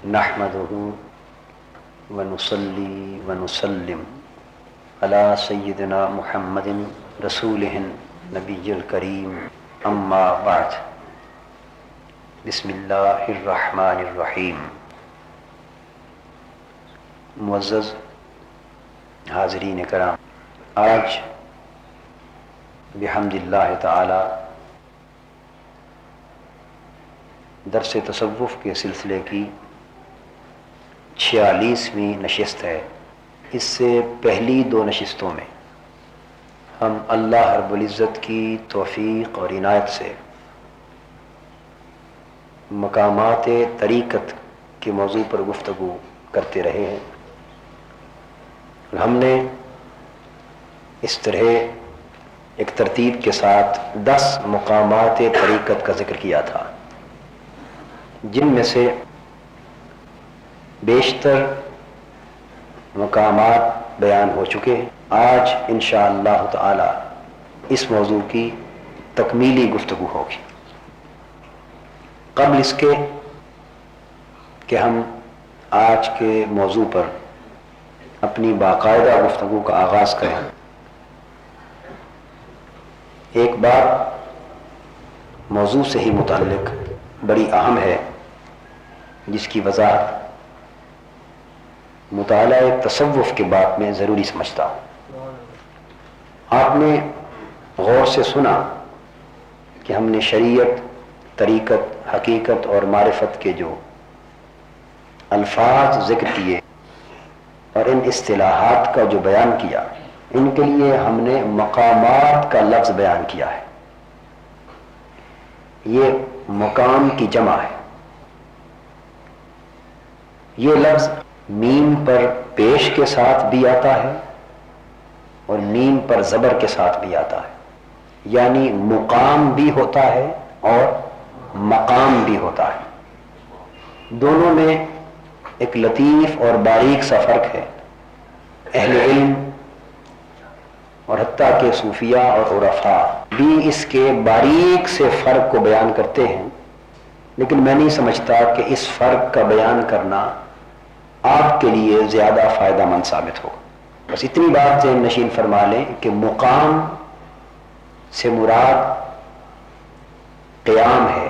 نحمده ونصلي ونسلم على سيدنا محمد رسوله النبي الكريم اما بعد بسم اللہ الرحمن الرحیم۔ معزز حاضرین کرام، آج بحمد اللہ تعالی درس تصوف کے سلسلے کی 46ویں نشست ہے۔ اس سے پہلی 2 نشستوں میں ہم اللہ رب العزت کی توفیق اور عنایت سے مقامات طریقت کے موضوع پر گفتگو کرتے رہے ہیں۔ ہم نے اس طرح ایک ترتیب کے ساتھ 10 مقامات طریقت کا ذکر کیا تھا، جن میں سے بیشتر مقامات بیان ہو چکے ہیں۔ آج انشاءاللہ تعالی اس موضوع کی تکمیلی گفتگو ہوگی۔ قبل اس کے کہ ہم آج کے موضوع پر اپنی باقاعدہ گفتگو کا آغاز کریں، ایک بات موضوع سے ہی متعلق بڑی اہم ہے، جس کی وضاحت مطالعہ تصوف کے باب میں ضروری سمجھتا ہوں۔ آپ نے غور سے سنا کہ ہم نے شریعت، طریقت، حقیقت اور معرفت کے جو الفاظ ذکر کیے اور ان اصطلاحات کا جو بیان کیا، ان کے لیے ہم نے مقامات کا لفظ بیان کیا ہے۔ یہ مقام کی جمع ہے۔ یہ لفظ میم پر پیش کے ساتھ بھی آتا ہے اور میم پر زبر کے ساتھ بھی آتا ہے، یعنی مقام بھی ہوتا ہے اور مقام بھی ہوتا ہے۔ دونوں میں ایک لطیف اور باریک سا فرق ہے۔ اہل علم اور حتیٰ کہ صوفیاء اور عرفاء بھی اس کے باریک سے فرق کو بیان کرتے ہیں، لیکن میں نہیں سمجھتا کہ اس فرق کا بیان کرنا آپ کے لیے زیادہ فائدہ مند ثابت ہو۔ بس اتنی بات ذہن نشین فرما لیں کہ مقام سے مراد قیام ہے،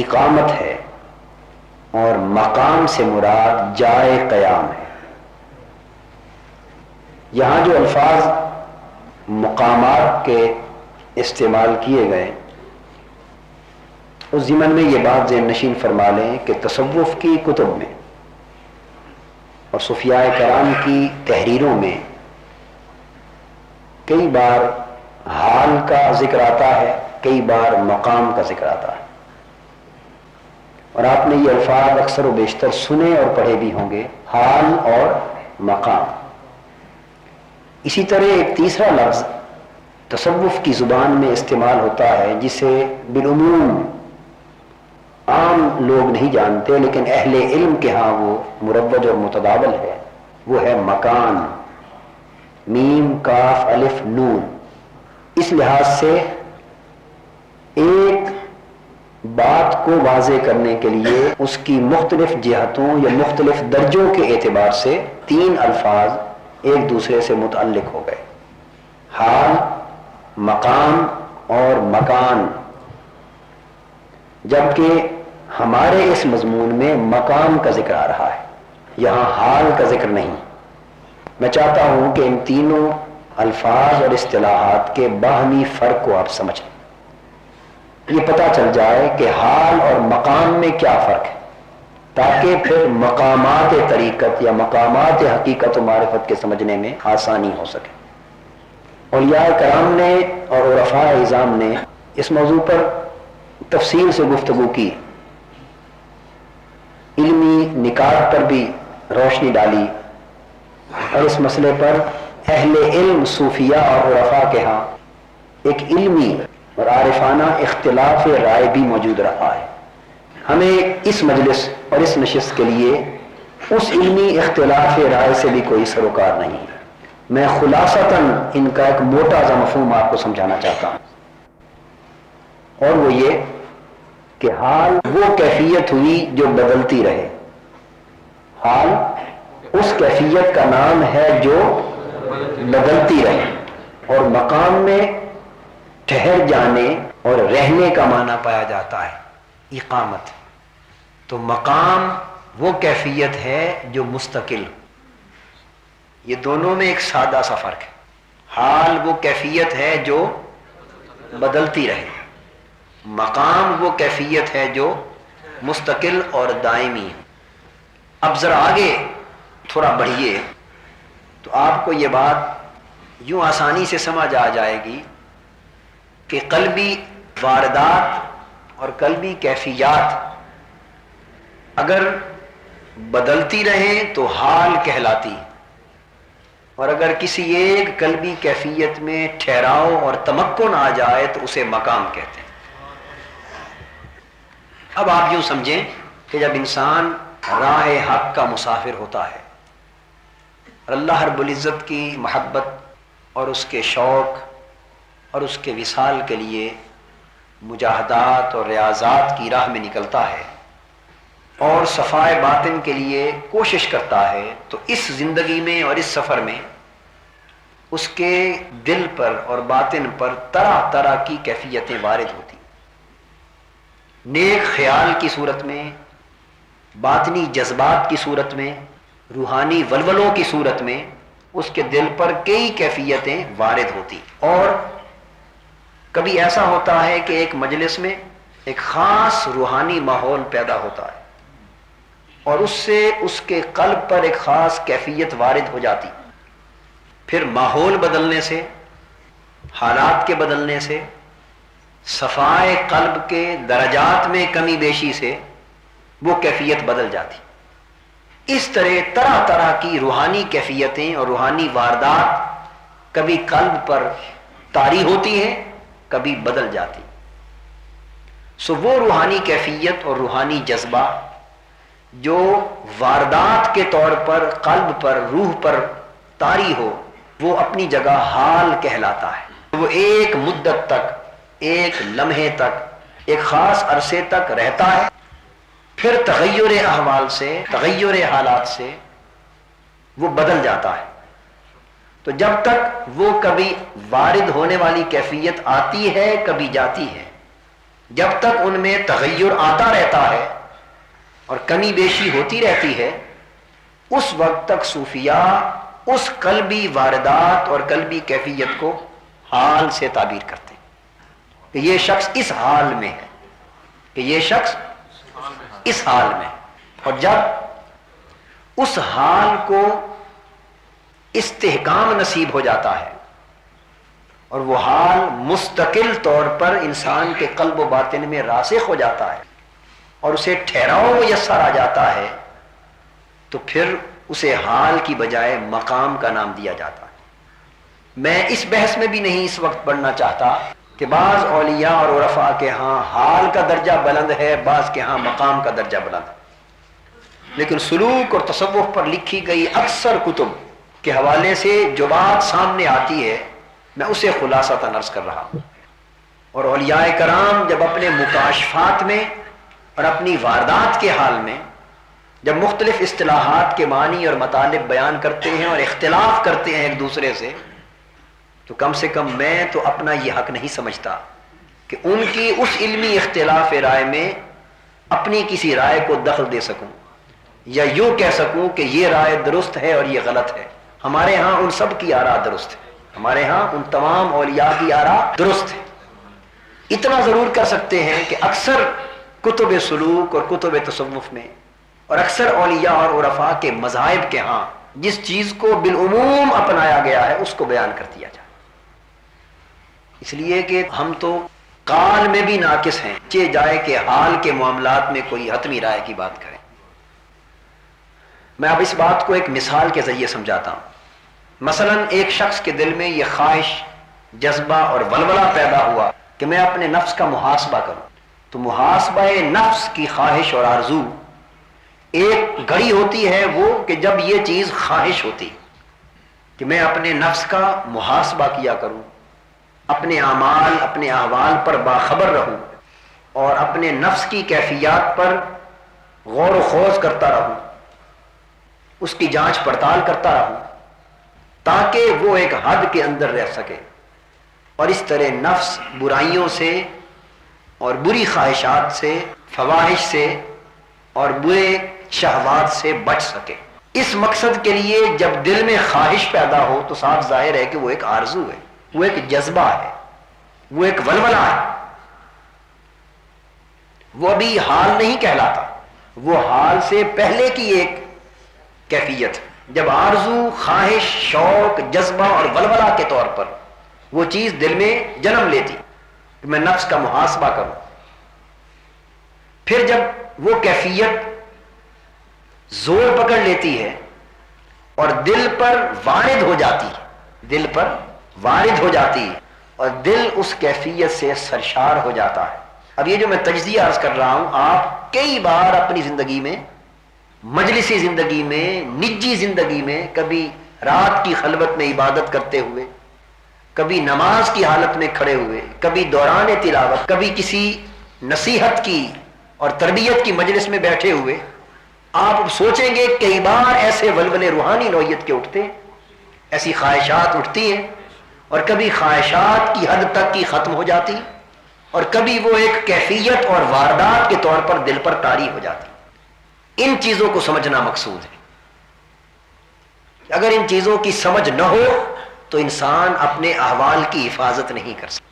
اقامت ہے، اور مقام سے مراد جائے قیام ہے۔ یہاں جو الفاظ مقامات کے استعمال کیے گئے، اس ضمن میں یہ بات ذہن نشین فرما لیں کہ تصوف کی کتب میں اور صوفیاء کرام کی تحریروں میں کئی بار حال کا ذکر آتا ہے، کئی بار مقام کا ذکر آتا ہے، اور آپ نے یہ الفاظ اکثر و بیشتر سنے اور پڑھے بھی ہوں گے، حال اور مقام۔ اسی طرح ایک تیسرا لفظ تصوف کی زبان میں استعمال ہوتا ہے، جسے بالعموم عام لوگ نہیں جانتے، لیکن اہل علم کے ہاں وہ مروج اور متداول ہے، وہ ہے مکان، میم کاف الف نون۔ اس لحاظ سے ایک بات کو واضح کرنے کے لیے اس کی مختلف جہتوں یا مختلف درجوں کے اعتبار سے 3 الفاظ ایک دوسرے سے متعلق ہو گئے: حال، مقام اور مکان، جبکہ ہمارے اس مضمون میں مقام کا ذکر آ رہا ہے، یہاں حال کا ذکر نہیں۔ میں چاہتا ہوں کہ ان تینوں الفاظ اور اصطلاحات کے باہمی فرق کو آپ سمجھیں، یہ پتہ چل جائے کہ حال اور مقام میں کیا فرق ہے، تاکہ پھر مقامات طریقت یا مقامات حقیقت و معرفت کے سمجھنے میں آسانی ہو سکے۔ اولیاء کرام نے اور عرفاء اعظام نے اس موضوع پر تفصیل سے گفتگو کی، علمی نکات پر بھی روشنی ڈالی، اور اس مسئلے پر اہل علم صوفیاء اور عرفاء کے ہاں ایک علمی اور عارفانہ اختلاف رائے بھی موجود رہا ہے۔ ہمیں اس مجلس اور اس نشست کے لیے اس علمی اختلاف رائے سے بھی کوئی سروکار نہیں ہے۔ میں خلاصتاً ان کا ایک موٹا سا مفہوم آپ کو سمجھانا چاہتا ہوں، اور وہ یہ کہ حال وہ کیفیت ہوئی جو بدلتی رہے. حال اس کیفیت کا نام ہے جو بدلتی رہے. اور مقام میں ٹھہر جانے اور رہنے کا معنی پایا جاتا ہے اقامت. تو مقام وہ کیفیت ہے جو مستقل. یہ دونوں میں ایک سادہ سا فرق ہے. حال وہ کیفیت ہے جو بدلتی رہے، مقام وہ کیفیت ہے جو مستقل اور دائمی. اب ذرا آگے تھوڑا بڑھیے تو آپ کو یہ بات یوں آسانی سے سمجھ آ جائے گی کہ قلبی واردات اور قلبی کیفیات اگر بدلتی رہیں تو حال کہلاتی، اور اگر کسی ایک قلبی کیفیت میں ٹھہراؤ اور تمکن آ جائے تو اسے مقام کہتے ہیں. اب آپ یوں سمجھیں کہ جب انسان راہ حق کا مسافر ہوتا ہے اور اللہ رب العزت کی محبت اور اس کے شوق اور اس کے وصال کے لیے مجاہدات اور ریاضات کی راہ میں نکلتا ہے اور صفائے باطن کے لیے کوشش کرتا ہے، تو اس زندگی میں اور اس سفر میں اس کے دل پر اور باطن پر طرح طرح کی کیفیتیں وارد ہوتی. نیک خیال کی صورت میں، باطنی جذبات کی صورت میں، روحانی ولولوں کی صورت میں اس کے دل پر کئی کیفیتیں وارد ہوتی. اور کبھی ایسا ہوتا ہے کہ ایک مجلس میں ایک خاص روحانی ماحول پیدا ہوتا ہے اور اس سے اس کے قلب پر ایک خاص کیفیت وارد ہو جاتی. پھر ماحول بدلنے سے، حالات کے بدلنے سے، صفائے قلب کے درجات میں کمی بیشی سے وہ کیفیت بدل جاتی. اس طرح طرح طرح کی روحانی کیفیتیں اور روحانی واردات کبھی قلب پر طاری ہوتی ہیں، کبھی بدل جاتی. سو وہ روحانی کیفیت اور روحانی جذبہ جو واردات کے طور پر قلب پر، روح پر طاری ہو، وہ اپنی جگہ حال کہلاتا ہے. وہ ایک مدت تک، ایک لمحے تک، ایک خاص عرصے تک رہتا ہے، پھر تغیر احوال سے، تغیر حالات سے وہ بدل جاتا ہے. تو جب تک وہ کبھی وارد ہونے والی کیفیت آتی ہے، کبھی جاتی ہے، جب تک ان میں تغیر آتا رہتا ہے اور کمی بیشی ہوتی رہتی ہے، اس وقت تک صوفیاء اس قلبی واردات اور قلبی کیفیت کو حال سے تعبیر کرتے ہیں کہ یہ شخص اس حال میں ہے، کہ یہ شخص اس حال میں. اور جب اس حال کو استحکام نصیب ہو جاتا ہے اور وہ حال مستقل طور پر انسان کے قلب و باطن میں راسخ ہو جاتا ہے اور اسے ٹھہراؤ میسر آ جاتا ہے، تو پھر اسے حال کی بجائے مقام کا نام دیا جاتا ہے. میں اس بحث میں بھی نہیں اس وقت پڑھنا چاہتا کہ بعض اولیاء اور عرفاء کے ہاں حال کا درجہ بلند ہے، بعض کے ہاں مقام کا درجہ بلند ہے. لیکن سلوک اور تصوف پر لکھی گئی اکثر کتب کے حوالے سے جو بات سامنے آتی ہے میں اسے خلاصتاً عرض کر رہا ہوں. اور اولیاء کرام جب اپنے مکاشفات میں اور اپنی واردات کے حال میں جب مختلف اصطلاحات کے معنی اور مطالب بیان کرتے ہیں اور اختلاف کرتے ہیں ایک دوسرے سے، تو کم سے کم میں تو اپنا یہ حق نہیں سمجھتا کہ ان کی اس علمی اختلاف رائے میں اپنی کسی رائے کو دخل دے سکوں یا یوں کہہ سکوں کہ یہ رائے درست ہے اور یہ غلط ہے. ہمارے ہاں ان سب کی آراء درست ہے، ہمارے ہاں ان تمام اولیاء کی آراء درست ہے. اتنا ضرور کر سکتے ہیں کہ اکثر کتب سلوک اور کتب تصوف میں اور اکثر اولیاء اور عرفاء کے مذاہب کے ہاں جس چیز کو بالعموم اپنایا گیا ہے اس کو بیان کر دیا جائے. اس لیے کہ ہم تو قال میں بھی ناقص ہیں، چاہے جائے کہ حال کے معاملات میں کوئی حتمی رائے کی بات کریں. میں اب اس بات کو ایک مثال کے ذریعے سمجھاتا ہوں. مثلا ایک شخص کے دل میں یہ خواہش، جذبہ اور ولولہ پیدا ہوا کہ میں اپنے نفس کا محاسبہ کروں. تو محاسبہ نفس کی خواہش اور آرزو ایک گھڑی ہوتی ہے وہ کہ جب یہ چیز خواہش ہوتی کہ میں اپنے نفس کا محاسبہ کیا کروں، اپنے اعمال، اپنے احوال پر باخبر رہوں اور اپنے نفس کی کیفیات پر غور و خوض کرتا رہوں، اس کی جانچ پڑتال کرتا رہوں، تاکہ وہ ایک حد کے اندر رہ سکے اور اس طرح نفس برائیوں سے اور بری خواہشات سے، فواحش سے اور برے شہوات سے بچ سکے۔ اس مقصد کے لیے جب دل میں خواہش پیدا ہو تو صاف ظاہر ہے کہ وہ ایک آرزو ہے، وہ ایک جذبہ ہے، وہ ایک ولولہ ہے، وہ ابھی حال نہیں کہلاتا، وہ حال سے پہلے کی ایک کیفیت ہے۔ جب آرزو، خواہش، شوق، جذبہ اور ولولہ کے طور پر وہ چیز دل میں جنم لیتی کہ میں نفس کا محاسبہ کروں، پھر جب وہ کیفیت زور پکڑ لیتی ہے اور دل پر وارد ہو جاتی ہے، دل پر وارد ہو جاتی ہے اور دل اس کیفیت سے سرشار ہو جاتا ہے۔ اب یہ جو میں تجزیہ عرض کر رہا ہوں، آپ کئی بار اپنی زندگی میں، مجلسی زندگی میں، نجی زندگی میں، کبھی رات کی خلوت میں عبادت کرتے ہوئے، کبھی نماز کی حالت میں کھڑے ہوئے، کبھی دوران تلاوت، کبھی کسی نصیحت کی اور تربیت کی مجلس میں بیٹھے ہوئے، آپ سوچیں گے کئی بار ایسے ولولے روحانی نوعیت کے اٹھتے ہیں، ایسی خواہشات اٹھتی ہیں، اور کبھی خواہشات کی حد تک کی ختم ہو جاتی، اور کبھی وہ ایک کیفیت اور واردات کے طور پر دل پر طاری ہو جاتی۔ ان چیزوں کو سمجھنا مقصود ہے۔ اگر ان چیزوں کی سمجھ نہ ہو تو انسان اپنے احوال کی حفاظت نہیں کر سکتا،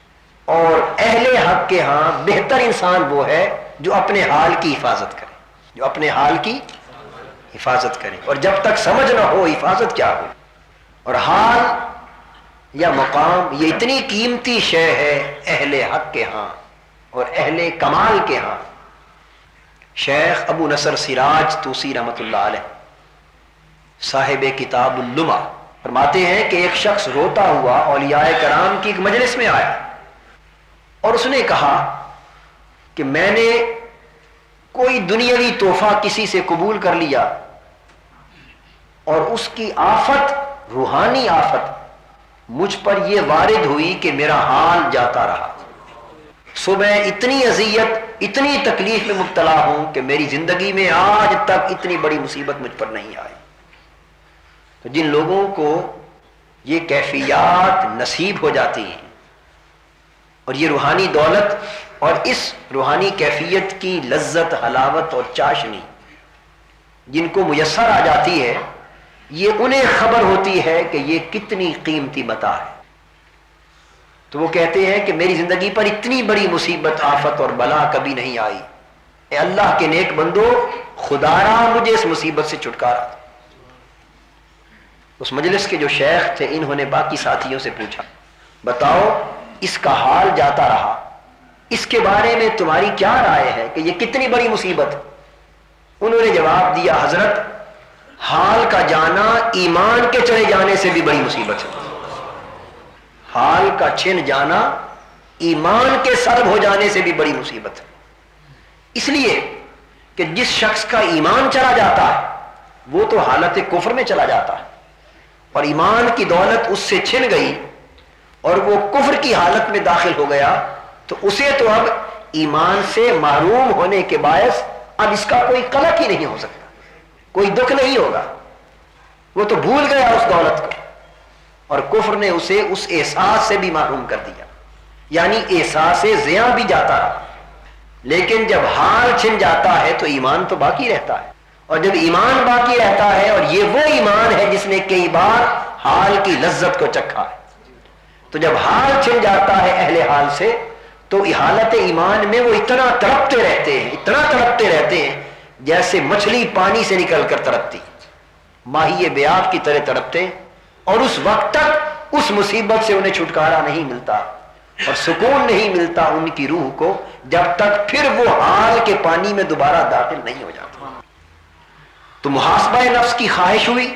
اور اہل حق کے ہاں بہتر انسان وہ ہے جو اپنے حال کی حفاظت کرے، جو اپنے حال کی حفاظت کرے۔ اور جب تک سمجھ نہ ہو حفاظت کیا ہو، اور حال یا مقام یہ اتنی قیمتی شے ہے اہل حق کے ہاں اور اہل کمال کے ہاں۔ شیخ ابو نصر سراج توسی رحمۃ اللہ علیہ، صاحب کتاب اللمع، فرماتے ہیں کہ ایک شخص روتا ہوا اولیاء کرام کی ایک مجلس میں آیا اور اس نے کہا کہ میں نے کوئی دنیاوی تحفہ کسی سے قبول کر لیا اور اس کی آفت، روحانی آفت مجھ پر یہ وارد ہوئی کہ میرا حال جاتا رہا، صبح اتنی اذیت، اتنی تکلیف میں مبتلا ہوں کہ میری زندگی میں آج تک اتنی بڑی مصیبت مجھ پر نہیں آئی۔ تو جن لوگوں کو یہ کیفیات نصیب ہو جاتی ہیں اور یہ روحانی دولت اور اس روحانی کیفیت کی لذت، حلاوت اور چاشنی جن کو میسر آ جاتی ہے، یہ انہیں خبر ہوتی ہے کہ یہ کتنی قیمتی متاع ہے۔ تو وہ کہتے ہیں کہ میری زندگی پر اتنی بڑی مصیبت، آفت اور بلا کبھی نہیں آئی، اے اللہ کے نیک بندو، خدا را مجھے اس مصیبت سے چھٹکارا۔ اس مجلس کے جو شیخ تھے انہوں نے باقی ساتھیوں سے پوچھا، بتاؤ اس کا حال جاتا رہا، اس کے بارے میں تمہاری کیا رائے ہے کہ یہ کتنی بڑی مصیبت؟ انہوں نے جواب دیا، حضرت حال کا جانا ایمان کے چلے جانے سے بھی بڑی مصیبت ہے، حال کا چھن جانا ایمان کے سلب ہو جانے سے بھی بڑی مصیبت ہے۔ اس لیے کہ جس شخص کا ایمان چلا جاتا ہے وہ تو حالت کفر میں چلا جاتا ہے، اور ایمان کی دولت اس سے چھن گئی اور وہ کفر کی حالت میں داخل ہو گیا، تو اسے تو اب ایمان سے محروم ہونے کے باعث اب اس کا کوئی قلق ہی نہیں ہو سکتا، کوئی دکھ نہیں ہوگا، وہ تو بھول گیا اس دولت کو، اور کفر نے اسے اس احساس سے بھی محروم کر دیا، یعنی احساس زیاں بھی جاتا رہا۔ لیکن جب حال چھن جاتا ہے تو ایمان تو باقی رہتا ہے، اور جب ایمان باقی رہتا ہے، اور یہ وہ ایمان ہے جس نے کئی بار حال کی لذت کو چکھا ہے، تو جب حال چھن جاتا ہے اہل حال سے تو حالت ایمان میں وہ اتنا تڑپتے رہتے ہیں، اتنا تڑپتے رہتے ہیں جیسے مچھلی پانی سے نکل کر تڑپتی، ماہی بیاب کی طرح تڑپتے، اور اس وقت تک اس مصیبت سے انہیں چھٹکارا نہیں ملتا اور سکون نہیں ملتا ان کی روح کو، جب تک پھر وہ حال کے پانی میں دوبارہ داخل نہیں ہو جاتا۔ تو محاسبہ نفس کی خواہش ہوئی،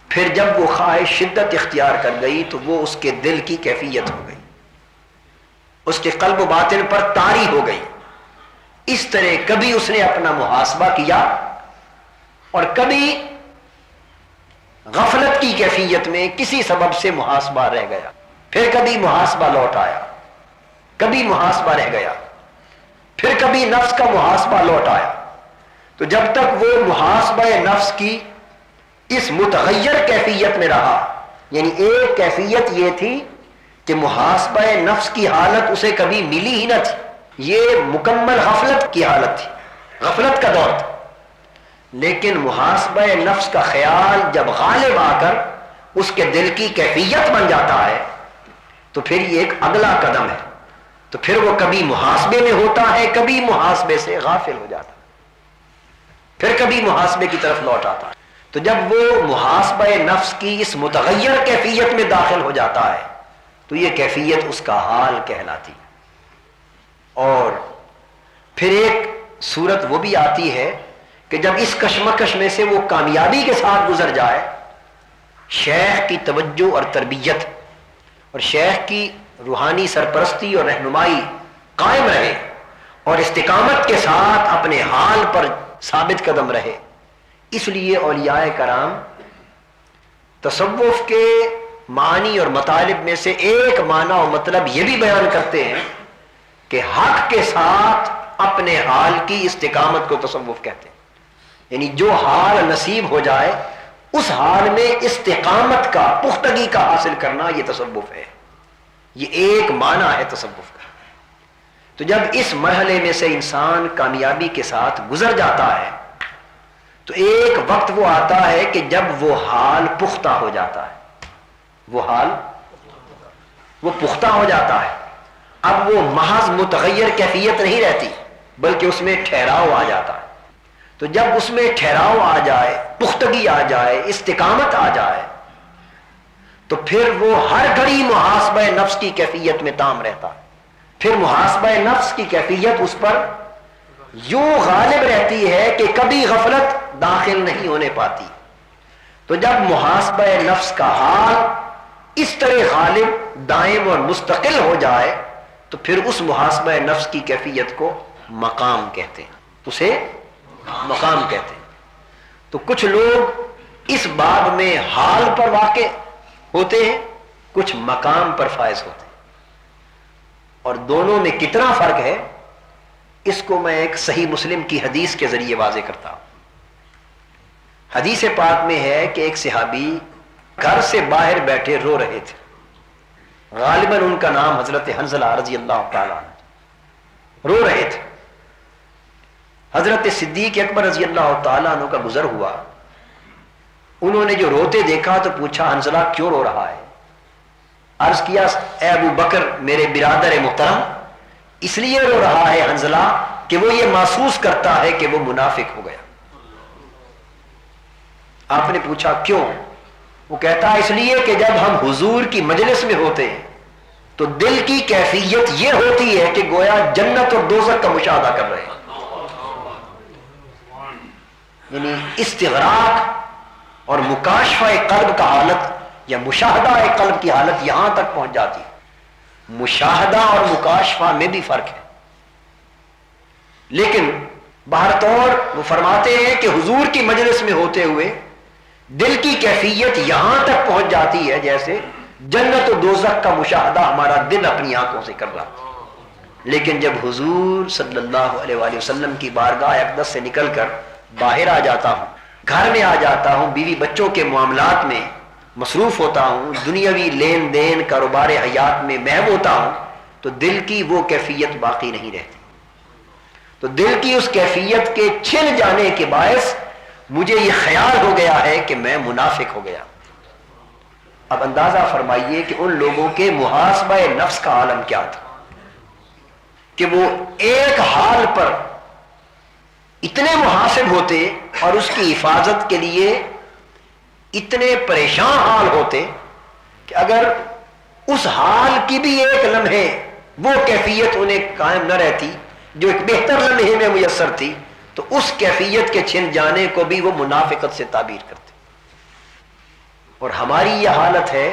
پھر جب وہ خواہش شدت اختیار کر گئی تو وہ اس کے دل کی کیفیت ہو گئی، اس کے قلب و باطن پر طاری ہو گئی۔ اس طرح کبھی اس نے اپنا محاسبہ کیا اور کبھی غفلت کی کیفیت میں کسی سبب سے محاسبہ رہ گیا، پھر کبھی محاسبہ لوٹ آیا، کبھی محاسبہ رہ گیا، پھر کبھی نفس کا محاسبہ لوٹ آیا. تو جب تک وہ محاسبہ نفس کی اس متغیر کیفیت میں رہا، یعنی ایک کیفیت یہ تھی کہ محاسبہ نفس کی حالت اسے کبھی ملی ہی نہ تھی، یہ مکمل غفلت کی حالت تھی، غفلت کا دور تھا. لیکن محاسبہ نفس کا خیال جب غالب آ کر اس کے دل کی کیفیت بن جاتا ہے تو پھر یہ ایک اگلا قدم ہے. تو پھر وہ کبھی محاسبے میں ہوتا ہے، کبھی محاسبے سے غافل ہو جاتا ہے، پھر کبھی محاسبے کی طرف لوٹ آتا ہے. تو جب وہ محاسبہ نفس کی اس متغیر کیفیت میں داخل ہو جاتا ہے تو یہ کیفیت اس کا حال کہلاتی. اور پھر ایک صورت وہ بھی آتی ہے کہ جب اس کشمکش میں سے وہ کامیابی کے ساتھ گزر جائے، شیخ کی توجہ اور تربیت اور شیخ کی روحانی سرپرستی اور رہنمائی قائم رہے اور استقامت کے ساتھ اپنے حال پر ثابت قدم رہے. اس لیے اولیاء کرام تصوف کے معانی اور مطالب میں سے ایک معنی اور مطلب یہ بھی بیان کرتے ہیں کہ حق کے ساتھ اپنے حال کی استقامت کو تصوف کہتے ہیں. یعنی جو حال نصیب ہو جائے اس حال میں استقامت کا، پختگی کا حاصل کرنا، یہ تصوف ہے. یہ ایک معنی ہے تصوف کا. تو جب اس مرحلے میں سے انسان کامیابی کے ساتھ گزر جاتا ہے تو ایک وقت وہ آتا ہے کہ جب وہ حال پختہ ہو جاتا ہے، وہ حال وہ پختہ ہو جاتا ہے. اب وہ محض متغیر کیفیت نہیں رہتی بلکہ اس میں ٹھہراؤ آ جاتا ہے. تو جب اس میں ٹھہراؤ آ جائے، پختگی آ جائے، استقامت آ جائے تو پھر وہ ہر گھڑی محاسبہ نفس کی کیفیت میں تام رہتا ہے. پھر محاسبہ نفس کی کیفیت اس پر یوں غالب رہتی ہے کہ کبھی غفلت داخل نہیں ہونے پاتی. تو جب محاسبہ نفس کا حال اس طرح غالب، دائم اور مستقل ہو جائے تو پھر اس محاسبہ نفس کی کیفیت کو مقام کہتے ہیں، اسے مقام کہتے ہیں. تو کچھ لوگ اس باب میں حال پر واقع ہوتے ہیں، کچھ مقام پر فائز ہوتے ہیں. اور دونوں میں کتنا فرق ہے اس کو میں ایک صحیح مسلم کی حدیث کے ذریعے واضح کرتا ہوں. حدیث پاک میں ہے کہ ایک صحابی گھر سے باہر بیٹھے رو رہے تھے. غالباً ان کا نام حضرت حنظلہ رضی اللہ تعالیٰ عنہ. رو رہے تھے. حضرت صدیق اکبر رضی اللہ تعالیٰ عنہ کا گزر ہوا. انہوں نے جو روتے دیکھا تو پوچھا حنظلہ کیوں رو رہا ہے؟ عرض کیا اے ابو بکر میرے برادر محترم، اس لیے رو رہا ہے حنظلہ کہ وہ یہ محسوس کرتا ہے کہ وہ منافق ہو گیا. آپ نے پوچھا کیوں؟ وہ کہتا ہے اس لیے کہ جب ہم حضور کی مجلس میں ہوتے ہیں تو دل کی کیفیت یہ ہوتی ہے کہ گویا جنت اور دوزخ کا مشاہدہ کر رہے ہیں. یعنی استغراق اور مکاشفہ قلب کا حالت یا مشاہدہ قلب کی حالت یہاں تک پہنچ جاتی ہے. مشاہدہ اور مکاشفہ میں بھی فرق ہے. لیکن بہرطور وہ فرماتے ہیں کہ حضور کی مجلس میں ہوتے ہوئے دل کی کیفیت یہاں تک پہنچ جاتی ہے جیسے جنت و دوزخ کا مشاہدہ ہمارا دل اپنی آنکھوں سے کر رہا. لیکن جب حضور صلی اللہ علیہ وآلہ وسلم کی بارگاہ اقدس سے نکل کر باہر آ جاتا ہوں، گھر میں آ جاتا ہوں، بیوی بچوں کے معاملات میں مصروف ہوتا ہوں، دنیاوی لین دین کاروبار حیات میں محو ہوتا ہوں، تو دل کی وہ کیفیت باقی نہیں رہتی. تو دل کی اس کیفیت کے چھن جانے کے باعث مجھے یہ خیال ہو گیا ہے کہ میں منافق ہو گیا. اب اندازہ فرمائیے کہ ان لوگوں کے محاسبہ نفس کا عالم کیا تھا کہ وہ ایک حال پر اتنے محاسب ہوتے اور اس کی حفاظت کے لیے اتنے پریشان حال ہوتے کہ اگر اس حال کی بھی ایک لمحے وہ کیفیت انہیں قائم نہ رہتی جو ایک بہتر لمحے میں میسر تھی تو اس کیفیت کے چھن جانے کو بھی وہ منافقت سے تعبیر کرتے. اور ہماری یہ حالت ہے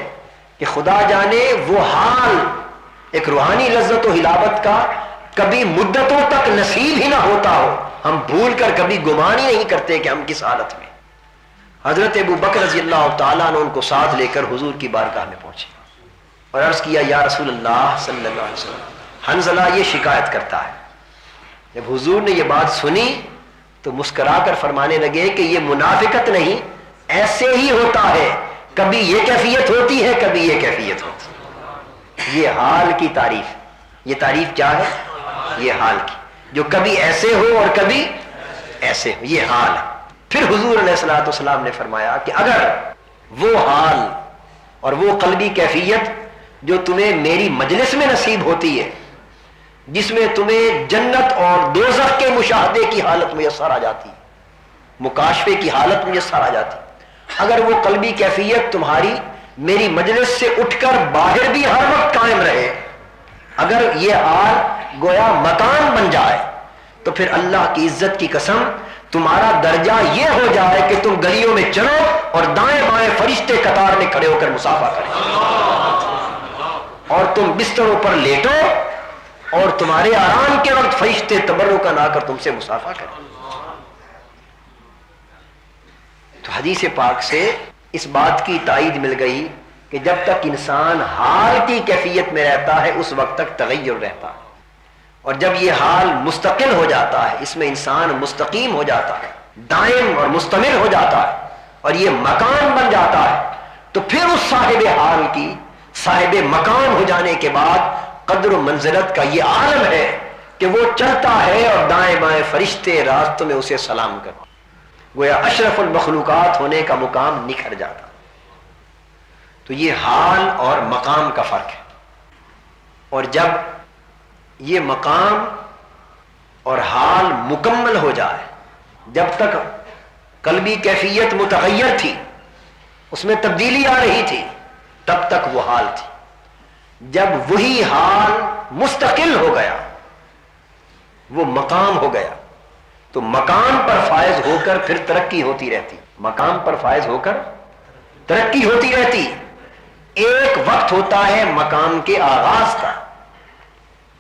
کہ خدا جانے وہ حال ایک روحانی لذت و حلاوت کا کبھی مدتوں تک نصیب ہی نہ ہوتا ہو، ہم بھول کر کبھی گمان ہی نہیں کرتے کہ ہم کس حالت میں. حضرت ابو بکر رضی اللہ تعالیٰ نے ان کو ساتھ لے کر حضور کی بارگاہ میں پہنچے اور عرض کیا یا رسول اللہ صلی اللہ علیہ وسلم، حنظلہ یہ شکایت کرتا ہے جب حضور نے یہ بات سنی تو مسکرا کر فرمانے لگے کہ یہ منافقت نہیں، ایسے ہی ہوتا ہے، کبھی یہ کیفیت ہوتی ہے، کبھی یہ کیفیت ہوتی ہے۔ یہ حال کی تعریف، یہ تعریف کیا ہے؟ یہ حال کی، جو کبھی ایسے ہو اور کبھی ایسے ہو، یہ حال ہے۔ پھر حضور علیہ الصلوۃ والسلام نے فرمایا کہ اگر وہ حال اور وہ قلبی کیفیت جو تمہیں میری مجلس میں نصیب ہوتی ہے، جس میں تمہیں جنت اور دوزخ کے مشاہدے کی حالت میسر آ جاتی، مکاشفے کی حالت میسر آ جاتی، اگر وہ قلبی کیفیت تمہاری میری مجلس سے اٹھ کر باہر بھی ہر وقت قائم رہے، اگر یہ حال گویا مکان بن جائے، تو پھر اللہ کی عزت کی قسم تمہارا درجہ یہ ہو جائے کہ تم گلیوں میں چلو اور دائیں بائیں فرشتے قطار میں کھڑے ہو کر مصافحہ کریں، اور تم بستروں پر لیٹو اور تمہارے آرام کے وقت فرشتے تبرک آ کر تم سے مصافحہ کریں۔ تو حدیث پاک سے اس بات کی تائید مل گئی کہ جب تک انسان حال کی کیفیت میں رہتا ہے اس وقت تک تغیر رہتا ہے، اور جب یہ حال مستقل ہو جاتا ہے، اس میں انسان مستقیم ہو جاتا ہے، دائم اور مستمر ہو جاتا ہے، اور یہ مکان بن جاتا ہے، تو پھر اس صاحب حال کی صاحب مکان ہو جانے کے بعد قدر و منزلت کا یہ عالم ہے کہ وہ چلتا ہے اور دائیں بائیں فرشتے راستوں میں اسے سلام کرتے، گویا اشرف المخلوقات ہونے کا مقام نکھر جاتا۔ تو یہ حال اور مقام کا فرق ہے، اور جب یہ مقام اور حال مکمل ہو جائے، جب تک قلبی کیفیت متغیر تھی، اس میں تبدیلی آ رہی تھی، تب تک وہ حال تھی۔ جب وہی حال مستقل ہو گیا، وہ مقام ہو گیا، تو مقام پر فائز ہو کر پھر ترقی ہوتی رہتی، مقام پر فائز ہو کر ترقی ہوتی رہتی۔ ایک وقت ہوتا ہے مقام کے آغاز کا،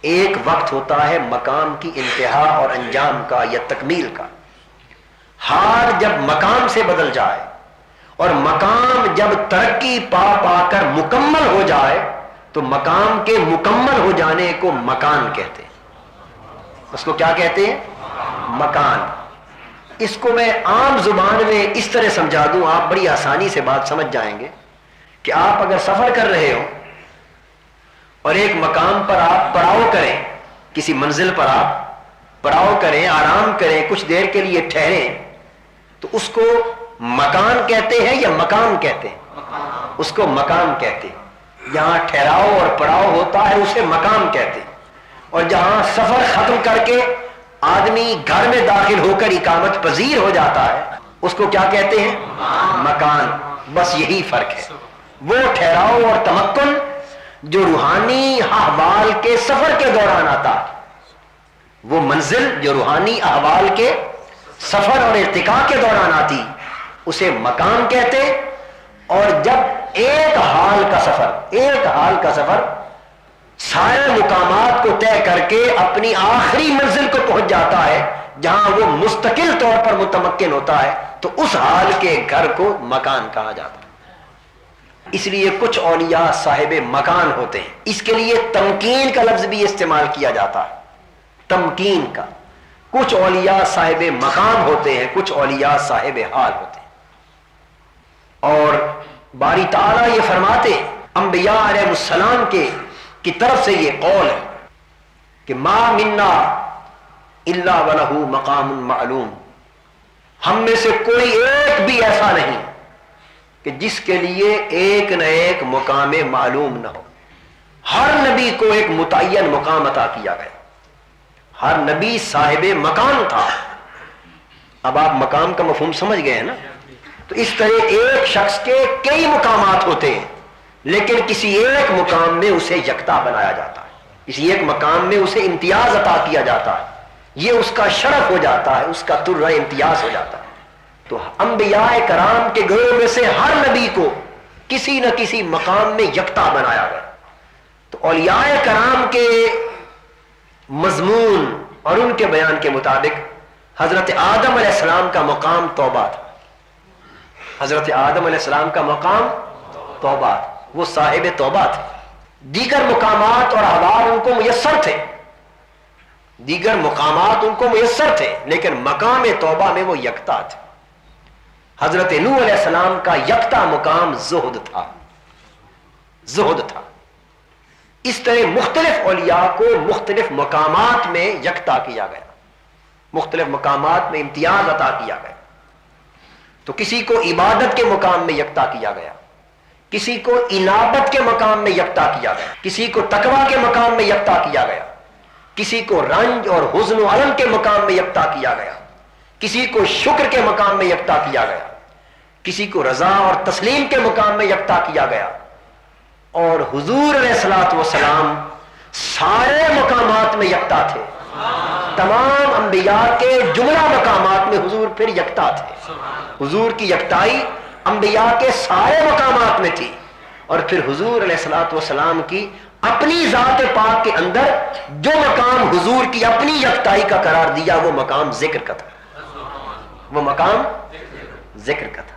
ایک وقت ہوتا ہے مقام کی انتہا اور انجام کا یا تکمیل کا۔ حال جب مقام سے بدل جائے اور مقام جب ترقی پا پا کر مکمل ہو جائے تو مقام کے مکمل ہو جانے کو مکان کہتے ہیں۔ اس کو کیا کہتے ہیں؟ مکان۔ اس کو میں عام زبان میں اس طرح سمجھا دوں، آپ بڑی آسانی سے بات سمجھ جائیں گے کہ آپ اگر سفر کر رہے ہو اور ایک مقام پر آپ پڑاؤ کریں، کسی منزل پر آپ پڑاؤ کریں، آرام کریں، کچھ دیر کے لیے ٹھہریں، تو اس کو مکان کہتے ہیں یا مقام کہتے ہیں؟ اس کو مقام کہتے ہیں۔ جہاں ٹھہراؤ اور پڑاؤ ہوتا ہے اسے مقام کہتے ہیں، اور جہاں سفر ختم کر کے آدمی گھر میں داخل ہو کر اقامت پذیر ہو جاتا ہے اس کو کیا کہتے ہیں؟ مکان۔ بس یہی فرق ہے، وہ ٹھہراؤ اور تمکن جو روحانی احوال کے سفر کے دوران آتا ہے، وہ منزل جو روحانی احوال کے سفر اور ارتقاء کے دوران آتی، اسے مقام کہتے۔ اور جب ایک حال کا سفر سارے مقامات کو طے کر کے اپنی آخری منزل کو پہنچ جاتا ہے جہاں وہ مستقل طور پر متمکن ہوتا ہے، تو اس حال کے گھر کو مکان کہا جاتا ہے۔ اس لیے کچھ اولیاء صاحب مکان ہوتے ہیں، اس کے لیے تمکین کا لفظ بھی استعمال کیا جاتا ہے، تمکین کا۔ کچھ اولیاء صاحب مقام ہوتے ہیں، کچھ اولیاء صاحب حال ہوتے ہیں۔ اور باری تعالیٰ یہ فرماتے ہیں، انبیاء علیہ السلام کی طرف سے یہ قول ہے کہ ما منا الا ولہ مقام معلوم، ہم میں سے کوئی ایک بھی ایسا نہیں کہ جس کے لیے ایک نہ ایک مقام معلوم نہ ہو۔ ہر نبی کو ایک متعین مقام عطا کیا گیا، ہر نبی صاحب مقام تھا۔ اب آپ مقام کا مفہوم سمجھ گئے ہیں نا؟ تو اس طرح ایک شخص کے کئی مقامات ہوتے ہیں، لیکن کسی ایک مقام میں اسے یکتا بنایا جاتا ہے، کسی ایک مقام میں اسے امتیاز عطا کیا جاتا ہے، یہ اس کا شرف ہو جاتا ہے، اس کا ترہ امتیاز ہو جاتا ہے۔ تو انبیاء کرام کے گروہ میں سے ہر نبی کو کسی نہ کسی مقام میں یکتا بنایا گیا۔ تو اولیاء کرام کے مضمون اور ان کے بیان کے مطابق حضرت آدم علیہ السلام کا مقام توبہ تھا، حضرت آدم علیہ السلام کا مقام توبہ، وہ صاحب توبہ تھے۔ دیگر مقامات اور احوال ان کو میسر تھے، دیگر مقامات ان کو میسر تھے، لیکن مقام توبہ میں وہ یکتا تھے۔ حضرت نوح علیہ السلام کا یکتا مقام زہد تھا، زہد تھا۔ اس طرح مختلف اولیاء کو مختلف مقامات میں یکتا کیا گیا، مختلف مقامات میں امتیاز عطا کیا گیا۔ تو کسی کو عبادت کے مقام میں یکتا کیا گیا، کسی کو انابت کے مقام میں یکتا کیا گیا، کسی کو تقوی کے مقام میں یکتا کیا گیا، کسی کو رنج اور حزن و الم کے مقام میں یکتا کیا گیا، کسی کو شکر کے مقام میں یکتا کیا گیا، کسی کو رضا اور تسلیم کے مقام میں یکتا کیا گیا۔ اور حضور علیہ الصلوۃ والسلام سارے مقامات میں یکتا تھے، تمام انبیاء کے جملہ مقامات میں حضور پھر یکتا تھے۔ حضور کی یکتائی انبیاء کے سارے مقامات میں تھی، اور پھر حضور علیہ الصلوۃ والسلام کی اپنی ذات پاک کے اندر جو مقام حضور کی اپنی یکتائی کا قرار دیا وہ مقام ذکر کا تھا، وہ مقام ذکر کا تھا۔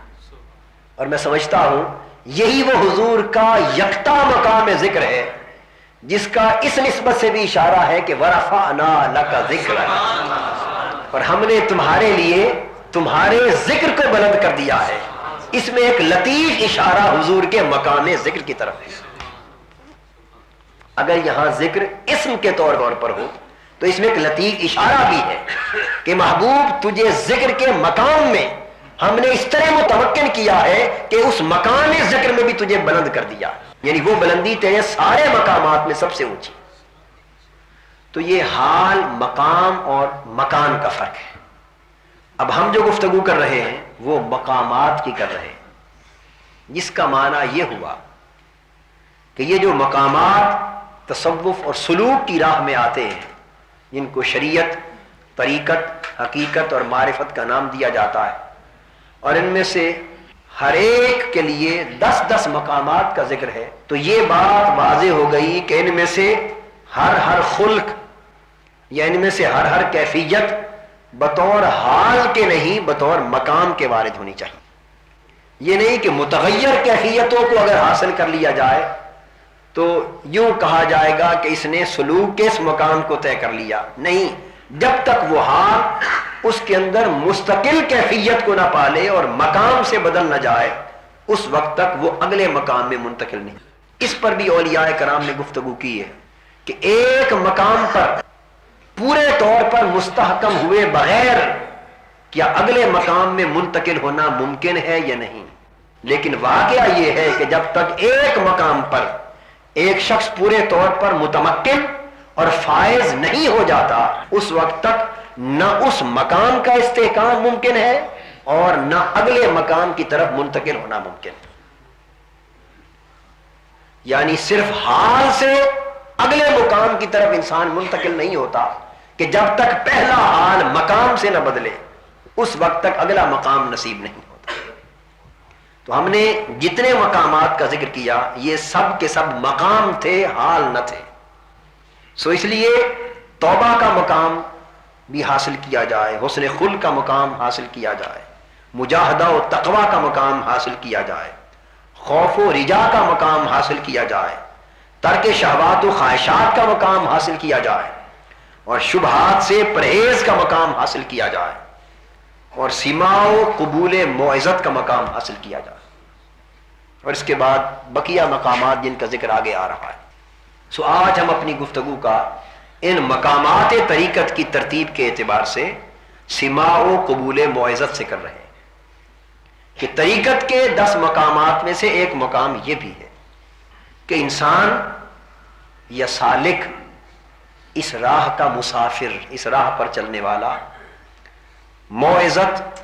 اور میں سمجھتا ہوں یہی وہ حضور کا یکتا مقام ذکر ہے جس کا اس نسبت سے بھی اشارہ ہے کہ وَرَفَعْنَا لَكَ ذِكْرَكَ، اور ہم نے تمہارے لیے تمہارے ذکر کو بلند کر دیا ہے۔ اس میں ایک لطیف اشارہ حضور کے مقام ذکر کی طرف ہے۔ اگر یہاں ذکر اسم کے طور پر ہو تو اس میں ایک لطیف اشارہ بھی ہے کہ محبوب تجھے ذکر کے مقام میں ہم نے اس طرح متمکن کیا ہے کہ اس مقام ذکر میں بھی تجھے بلند کر دیا، یعنی وہ بلندی تیرے سارے مقامات میں سب سے اونچی۔ تو یہ حال، مقام اور مکان کا فرق ہے۔ اب ہم جو گفتگو کر رہے ہیں وہ مقامات کی کر رہے ہیں، جس کا معنی یہ ہوا کہ یہ جو مقامات تصوف اور سلوک کی راہ میں آتے ہیں، جن کو شریعت، طریقت، حقیقت اور معرفت کا نام دیا جاتا ہے، اور ان میں سے ہر ایک کے لیے 10 مقامات کا ذکر ہے، تو یہ بات واضح ہو گئی کہ ان میں سے ہر خلق یا ان میں سے ہر کیفیت بطور حال کے نہیں بطور مقام کے وارد ہونی چاہیے۔ یہ نہیں کہ متغیر کیفیتوں کو اگر حاصل کر لیا جائے تو یوں کہا جائے گا کہ اس نے سلوک کے اس مقام کو طے کر لیا، نہیں، جب تک وہ حال اس کے اندر مستقل کیفیت کو نہ پالے اور مقام سے بدل نہ جائے اس وقت تک وہ اگلے مقام میں منتقل نہیں۔ اس پر بھی اولیاء کرام نے گفتگو کی ہے کہ ایک مقام پر پورے طور پر مستحکم ہوئے بغیر کیا اگلے مقام میں منتقل ہونا ممکن ہے یا نہیں، لیکن واقعہ یہ ہے کہ جب تک ایک مقام پر ایک شخص پورے طور پر متمکن اور فائز نہیں ہو جاتا اس وقت تک نہ اس مقام کا استحکام ممکن ہے اور نہ اگلے مقام کی طرف منتقل ہونا ممکن ہے۔ یعنی صرف حال سے اگلے مقام کی طرف انسان منتقل نہیں ہوتا کہ جب تک پہلا حال مقام سے نہ بدلے اس وقت تک اگلا مقام نصیب نہیں ہوتا۔ تو ہم نے جتنے مقامات کا ذکر کیا یہ سب کے سب مقام تھے، حال نہ تھے۔ سو اس لیے توبہ کا مقام بھی حاصل کیا جائے، حسن خلق کا مقام حاصل کیا جائے، مجاہدہ و تقوی کا مقام حاصل کیا جائے، خوف و رجا کا مقام حاصل کیا جائے، ترک شہوات و خواہشات کا مقام حاصل کیا جائے، اور شبہات سے پرہیز کا مقام حاصل کیا جائے، اور سماع و قبول موعظت کا مقام حاصل کیا جائے، اور اس کے بعد بقیہ مقامات جن کا ذکر آگے آ رہا ہے۔ سو آج ہم اپنی گفتگو کا ان مقامات طریقت کی ترتیب کے اعتبار سے سماع و قبول موعظت سے کر رہے ہیں کہ طریقت کے 10 مقامات میں سے ایک مقام یہ بھی ہے کہ انسان یا سالک، اس راہ کا مسافر، اس راہ پر چلنے والا موعظت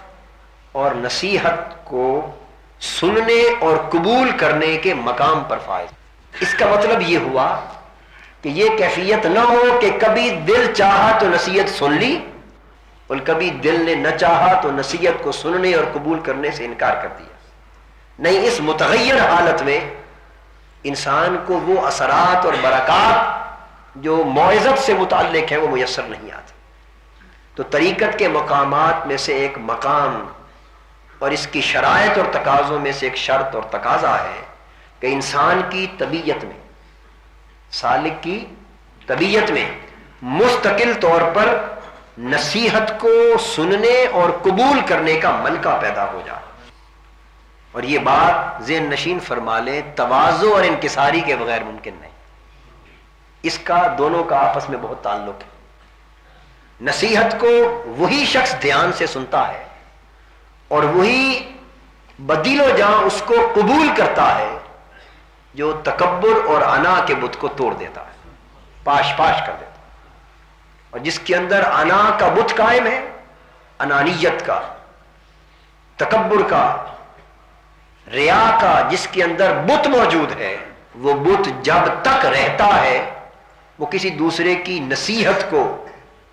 اور نصیحت کو سننے اور قبول کرنے کے مقام پر فائز۔ اس کا مطلب یہ ہوا کہ یہ کیفیت نہ ہو کہ کبھی دل چاہا تو نصیحت سن لی اور کبھی دل نے نہ چاہا تو نصیحت کو سننے اور قبول کرنے سے انکار کر دیا۔ نہیں، اس متغیر حالت میں انسان کو وہ اثرات اور برکات جو موعظت سے متعلق ہے وہ میسر نہیں آتے۔ تو طریقت کے مقامات میں سے ایک مقام اور اس کی شرائط اور تقاضوں میں سے ایک شرط اور تقاضا ہے کہ انسان کی طبیعت میں، سالک کی طبیعت میں مستقل طور پر نصیحت کو سننے اور قبول کرنے کا ملکہ پیدا ہو جائے. اور یہ بات ذہن نشین فرما لیں، تواضع اور انکساری کے بغیر ممکن نہیں. اس کا دونوں کا آپس میں بہت تعلق ہے. نصیحت کو وہی شخص دھیان سے سنتا ہے اور وہی بدل و جاں اس کو قبول کرتا ہے جو تکبر اور انا کے بت کو توڑ دیتا ہے، پاش پاش کر دیتا ہے. اور جس کے اندر انا کا بت قائم ہے، انانیت کا، تکبر کا، ریا کا، جس کے اندر بت موجود ہے، وہ بت جب تک رہتا ہے وہ کسی دوسرے کی نصیحت کو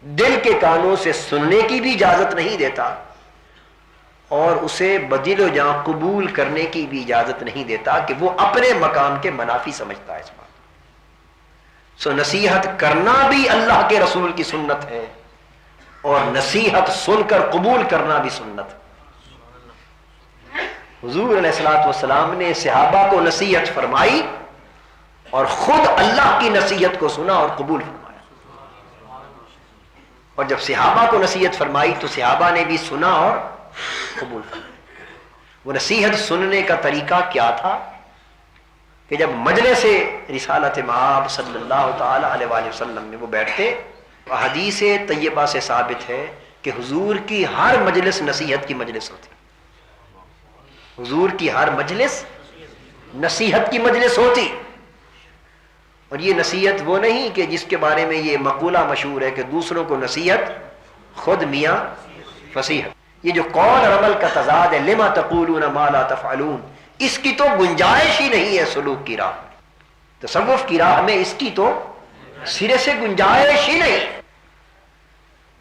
دل کے کانوں سے سننے کی بھی اجازت نہیں دیتا اور اسے بدل و جاں قبول کرنے کی بھی اجازت نہیں دیتا کہ وہ اپنے مقام کے منافی سمجھتا ہے اس بات. سو نصیحت کرنا بھی اللہ کے رسول کی سنت ہے اور نصیحت سن کر قبول کرنا بھی سنت ہے. حضور علیہ الصلوۃ والسلام نے صحابہ کو نصیحت فرمائی اور خود اللہ کی نصیحت کو سنا اور قبول فرمایا. اور جب صحابہ کو نصیحت فرمائی تو صحابہ نے بھی سنا اور قبول فرمایا. وہ نصیحت سننے کا طریقہ کیا تھا کہ جب مجلس رسالت مآب صلی اللہ تعالی علیہ وآلہ وسلم میں وہ بیٹھتے، حدیث طیبہ سے ثابت ہے کہ حضور کی ہر مجلس نصیحت کی مجلس ہوتی. حضور کی ہر مجلس نصیحت کی مجلس ہوتی. اور یہ نصیحت وہ نہیں کہ جس کے بارے میں یہ مقولہ مشہور ہے کہ دوسروں کو نصیحت خود میاں فصیحت. یہ جو قول اور عمل کا تضاد ہے، لما تقولون ما لا تفعلون، اس کی تو گنجائش ہی نہیں ہے سلوک کی راہ میں. تصوف کی راہ میں اس کی تو سرے سے گنجائش ہی نہیں.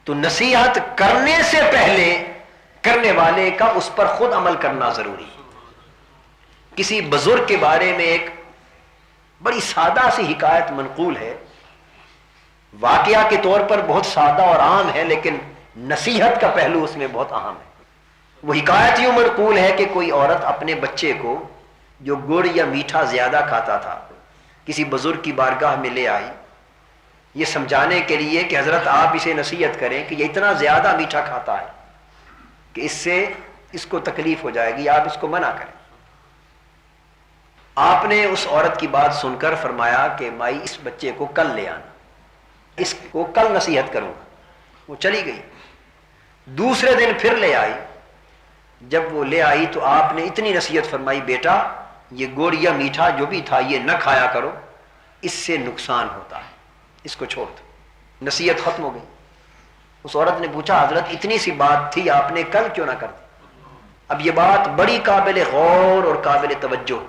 تو نصیحت کرنے سے پہلے کرنے والے کا اس پر خود عمل کرنا ضروری. کسی بزرگ کے بارے میں ایک بڑی سادہ سی حکایت منقول ہے، واقعہ کے طور پر بہت سادہ اور عام ہے لیکن نصیحت کا پہلو اس میں بہت اہم ہے. وہ حکایت یوں منقول ہے کہ کوئی عورت اپنے بچے کو جو گڑ یا میٹھا زیادہ کھاتا تھا کسی بزرگ کی بارگاہ میں لے آئی، یہ سمجھانے کے لیے کہ حضرت آپ اسے نصیحت کریں کہ یہ اتنا زیادہ میٹھا کھاتا ہے کہ اس سے اس کو تکلیف ہو جائے گی، آپ اس کو منع کریں. آپ نے اس عورت کی بات سن کر فرمایا کہ مائی اس بچے کو کل لے آنا، اس کو کل نصیحت کروں گا. وہ چلی گئی. دوسرے دن پھر لے آئی. جب وہ لے آئی تو آپ نے اتنی نصیحت فرمائی، بیٹا یہ گڑ یا میٹھا جو بھی تھا یہ نہ کھایا کرو، اس سے نقصان ہوتا ہے، اس کو چھوڑ دو. نصیحت ختم ہو گئی. اس عورت نے پوچھا حضرت اتنی سی بات تھی آپ نے کل کیوں نہ کر دی؟ اب یہ بات بڑی قابل غور اور قابل توجہ.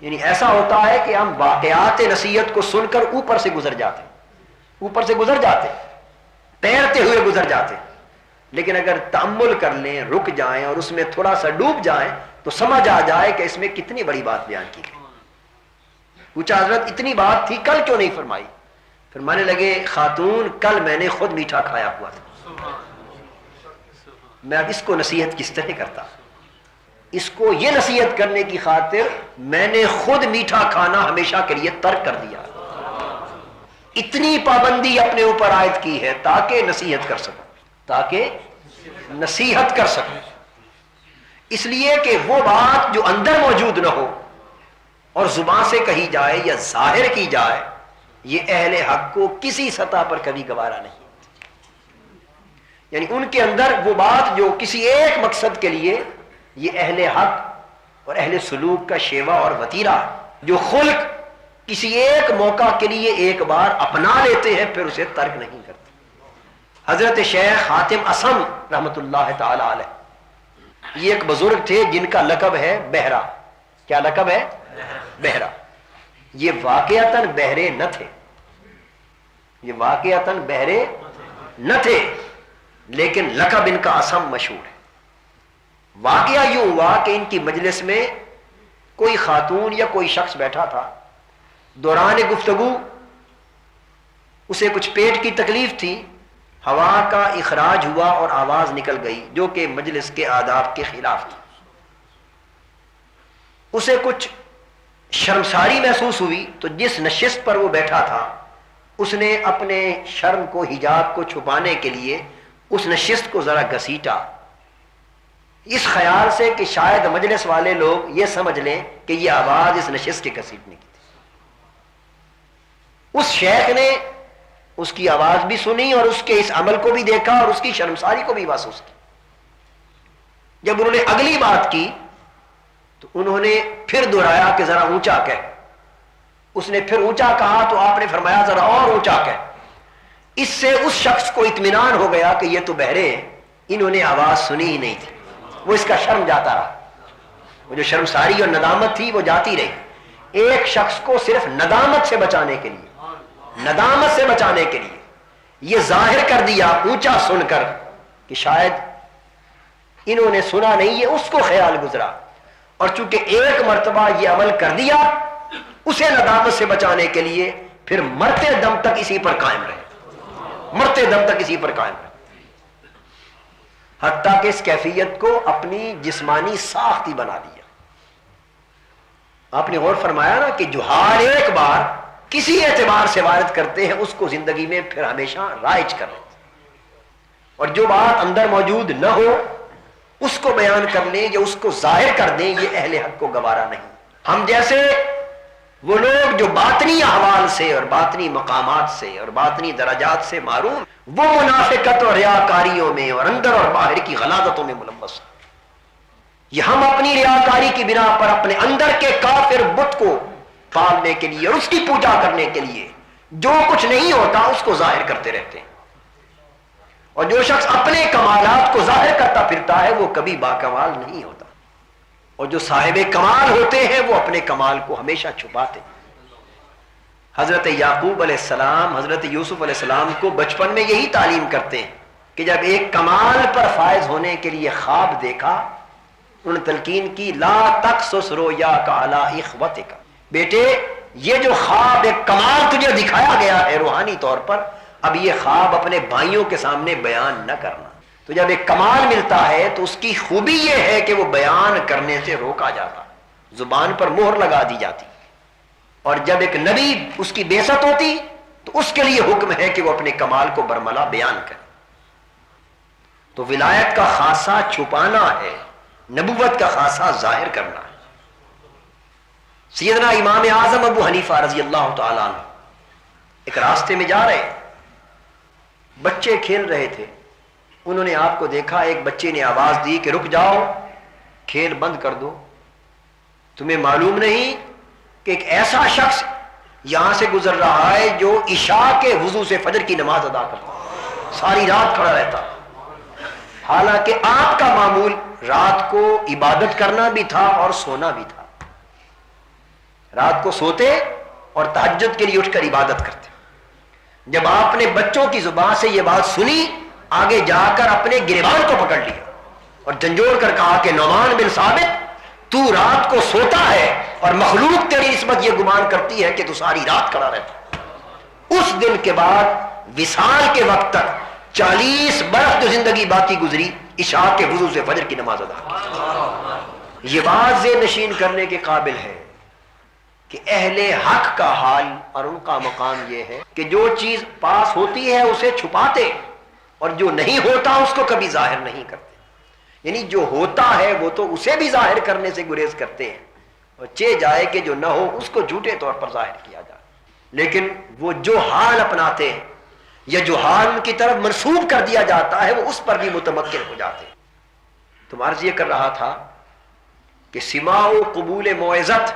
یعنی ایسا ہوتا ہے کہ ہم واقعات نصیحت کو سن کر اوپر سے گزر جاتے، اوپر سے گزر جاتے، تیرتے ہوئے گزر جاتے. لیکن اگر تأمل کر لیں، رک جائیں اور اس میں تھوڑا سا ڈوب جائیں تو سمجھ آ جائے کہ اس میں کتنی بڑی بات بیان کی گئی. پوچھا حضرت اتنی بات تھی کل کیوں نہیں فرمائی؟ فرمانے لگے خاتون کل میں نے خود میٹھا کھایا ہوا تھا، میں اب اس کو نصیحت کس طرح کرتا؟ اس کو یہ نصیحت کرنے کی خاطر میں نے خود میٹھا کھانا ہمیشہ کے لیے ترک کر دیا. اتنی پابندی اپنے اوپر عائد کی ہے تاکہ نصیحت کر سکوں، تاکہ نصیحت کر سکوں. اس لیے کہ وہ بات جو اندر موجود نہ ہو اور زبان سے کہی جائے یا ظاہر کی جائے، یہ اہل حق کو کسی سطح پر کبھی گوارا نہیں. یعنی ان کے اندر وہ بات جو کسی ایک مقصد کے لیے، یہ اہل حق اور اہل سلوک کا شیوا اور وتیرہ، جو خلق کسی ایک موقع کے لیے ایک بار اپنا لیتے ہیں پھر اسے ترک نہیں کرتے. حضرت شیخ حاتم اصم رحمت اللہ تعالی علیہ، یہ ایک بزرگ تھے جن کا لقب ہے بہرا. کیا لقب ہے؟ بہرا. یہ واقعتاً بہرے نہ تھے، یہ واقعتاً بہرے نہ تھے لیکن لقب ان کا اصم مشہور ہے. واقعہ یوں ہوا کہ ان کی مجلس میں کوئی خاتون یا کوئی شخص بیٹھا تھا. دوران گفتگو اسے کچھ پیٹ کی تکلیف تھی، ہوا کا اخراج ہوا اور آواز نکل گئی جو کہ مجلس کے آداب کے خلاف تھی. اسے کچھ شرمساری محسوس ہوئی تو جس نشست پر وہ بیٹھا تھا اس نے اپنے شرم کو، حجاب کو چھپانے کے لیے اس نشست کو ذرا گھسیٹا، اس خیال سے کہ شاید مجلس والے لوگ یہ سمجھ لیں کہ یہ آواز اس نشست کے گھسیٹنے کی تھی۔ اس شیخ نے اس کی آواز بھی سنی اور اس کے اس عمل کو بھی دیکھا اور اس کی شرمساری کو بھی محسوس کی۔ جب انہوں نے اگلی بات کی تو انہوں نے پھر دہرایا کہ ذرا اونچا کہہ۔ اس نے پھر اونچا کہا تو آپ نے فرمایا ذرا اور اونچا کہہ۔ اس سے اس شخص کو اطمینان ہو گیا کہ یہ تو بہرے ہیں، انہوں نے آواز سنی ہی نہیں تھی۔ وہ اس کا شرم جاتا رہا، وہ جو شرمساری اور ندامت تھی وہ جاتی رہی۔ ایک شخص کو صرف ندامت سے بچانے کے لیے، ندامت سے بچانے کے لیے یہ ظاہر کر دیا اونچا سن کر کہ شاید انہوں نے سنا نہیں، یہ اس کو خیال گزرا، اور چونکہ ایک مرتبہ یہ عمل کر دیا، اسے ندامت سے بچانے کے لیے پھر مرتے دم تک اسی پر قائم رہے، مرتے دم تک اسی پر قائم رہے، حتیٰ کہ اس کیفیت کو اپنی جسمانی ساختی بنا دیا۔ آپ نے غور فرمایا نا کہ جو ہر ایک بار کسی اعتبار سے وارد کرتے ہیں اس کو زندگی میں پھر ہمیشہ رائج کر لیتے ہیں، اور جو بات اندر موجود نہ ہو اس کو بیان کر لیں یا اس کو ظاہر کر دیں، یہ اہل حق کو گوارا نہیں۔ ہم جیسے وہ لوگ جو باطنی احوال سے اور باطنی مقامات سے اور باطنی درجات سے معروم، وہ منافقت اور ریاکاریوں میں اور اندر اور باہر کی غلاظتوں میں ملوث ہیں۔ یہ ہم اپنی ریاکاری کی بنا پر اپنے اندر کے کافر بت کو پالنے کے لیے اور اس کی پوجا کرنے کے لیے جو کچھ نہیں ہوتا اس کو ظاہر کرتے رہتے ہیں، اور جو شخص اپنے کمالات کو ظاہر کرتا پھرتا ہے وہ کبھی باکمال نہیں ہوتا، اور جو صاحب کمال ہوتے ہیں وہ اپنے کمال کو ہمیشہ چھپاتے ہیں۔ حضرت یعقوب علیہ السلام حضرت یوسف علیہ السلام کو بچپن میں یہی تعلیم کرتے ہیں کہ جب ایک کمال پر فائز ہونے کے لیے خواب دیکھا، انہوں نے تلقین کی لا تقصص رؤیاک علی اخوتک، بیٹے یہ جو خواب ایک کمال تجھے دکھایا گیا ہے روحانی طور پر، اب یہ خواب اپنے بھائیوں کے سامنے بیان نہ کرنا۔ تو جب ایک کمال ملتا ہے تو اس کی خوبی یہ ہے کہ وہ بیان کرنے سے روکا جاتا، زبان پر مہر لگا دی جاتی، اور جب ایک نبی اس کی بعثت ہوتی تو اس کے لیے حکم ہے کہ وہ اپنے کمال کو برملا بیان کرے۔ تو ولایت کا خاصہ چھپانا ہے، نبوت کا خاصہ ظاہر کرنا ہے۔ سیدنا امام اعظم ابو حنیفہ رضی اللہ تعالی عنہ ایک راستے میں جا رہے، بچے کھیل رہے تھے، انہوں نے آپ کو دیکھا، ایک بچے نے آواز دی کہ رک جاؤ، کھیل بند کر دو، تمہیں معلوم نہیں کہ ایک ایسا شخص یہاں سے گزر رہا ہے جو عشاء کے وضو سے فجر کی نماز ادا کرتا، ساری رات کھڑا رہتا، حالانکہ آپ کا معمول رات کو عبادت کرنا بھی تھا اور سونا بھی تھا، رات کو سوتے اور تہجد کے لیے اٹھ کر عبادت کرتے۔ جب آپ نے بچوں کی زبان سے یہ بات سنی، آگے جا کر اپنے گریبان کو پکڑ لیا اور جھنجھوڑ کر کہا کہ نعمان بن ثابت، تو رات کو سوتا ہے اور مخلوق تیری نسبت یہ گمان کرتی ہے کہ تو ساری رات کھڑا رہتا۔ اس دن کے بعد وصال کے وقت تک 40 برس جو زندگی باقی گزری، عشاء کے وضو سے فجر کی نماز ادا کی۔ یہ بات ذہن نشین کرنے کے قابل ہے کہ اہل حق کا حال اور ان کا مقام یہ ہے کہ جو چیز پاس ہوتی ہے اسے چھپاتے، اور جو نہیں ہوتا اس کو کبھی ظاہر نہیں کرتے، یعنی جو ہوتا ہے وہ تو اسے بھی ظاہر کرنے سے گریز کرتے ہیں، اور چہ جائے کہ جو نہ ہو اس کو جھوٹے طور پر ظاہر کیا جائے، لیکن وہ جو حال اپناتے ہیں یا جو حال ان کی طرف منسوب کر دیا جاتا ہے وہ اس پر بھی متمکن ہو جاتے ہیں۔ تو عرض یہ کر رہا تھا کہ سماع و قبول موعظت،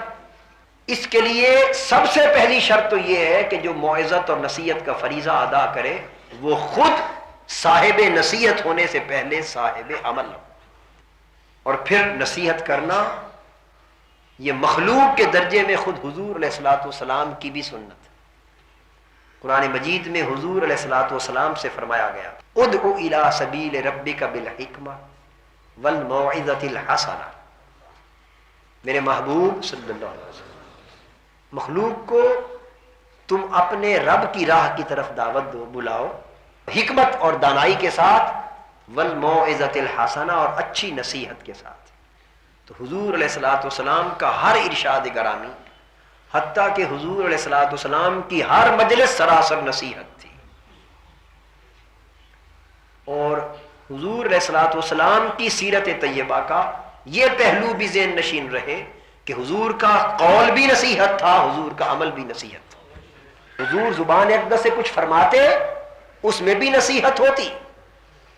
اس کے لیے سب سے پہلی شرط تو یہ ہے کہ جو موعظت اور نصیحت کا فریضہ ادا کرے وہ خود صاحب نصیحت ہونے سے پہلے صاحب عمل ہو، اور پھر نصیحت کرنا یہ مخلوق کے درجے میں خود حضور علیہ الصلوۃ والسلام کی بھی سنت ہے۔ قرآن مجید میں حضور علیہ الصلوۃ والسلام سے فرمایا گیا ادعو الی سبیل ربک بالحکمہ والموعظۃ الحسنہ، میرے محبوب صلی اللہ علیہ وسلم، مخلوق کو تم اپنے رب کی راہ کی طرف دعوت دو، بلاؤ حکمت اور دانائی کے ساتھ، والموعظۃ الحسنہ اور اچھی نصیحت کے ساتھ۔ تو حضور علیہ الصلوۃ والسلام کا ہر ارشاد گرامی، حتیٰ کہ حضور علیہ الصلوۃ والسلام کی ہر مجلس سراسر نصیحت تھی. اور حضور علیہ الصلوۃ والسلام کی سیرت طیبہ کا یہ پہلو بھی ذہن نشین رہے کہ حضور کا قول بھی نصیحت تھا، حضور کا عمل بھی نصیحت تھا. حضور زبان اقدس سے کچھ فرماتے اس میں بھی نصیحت ہوتی،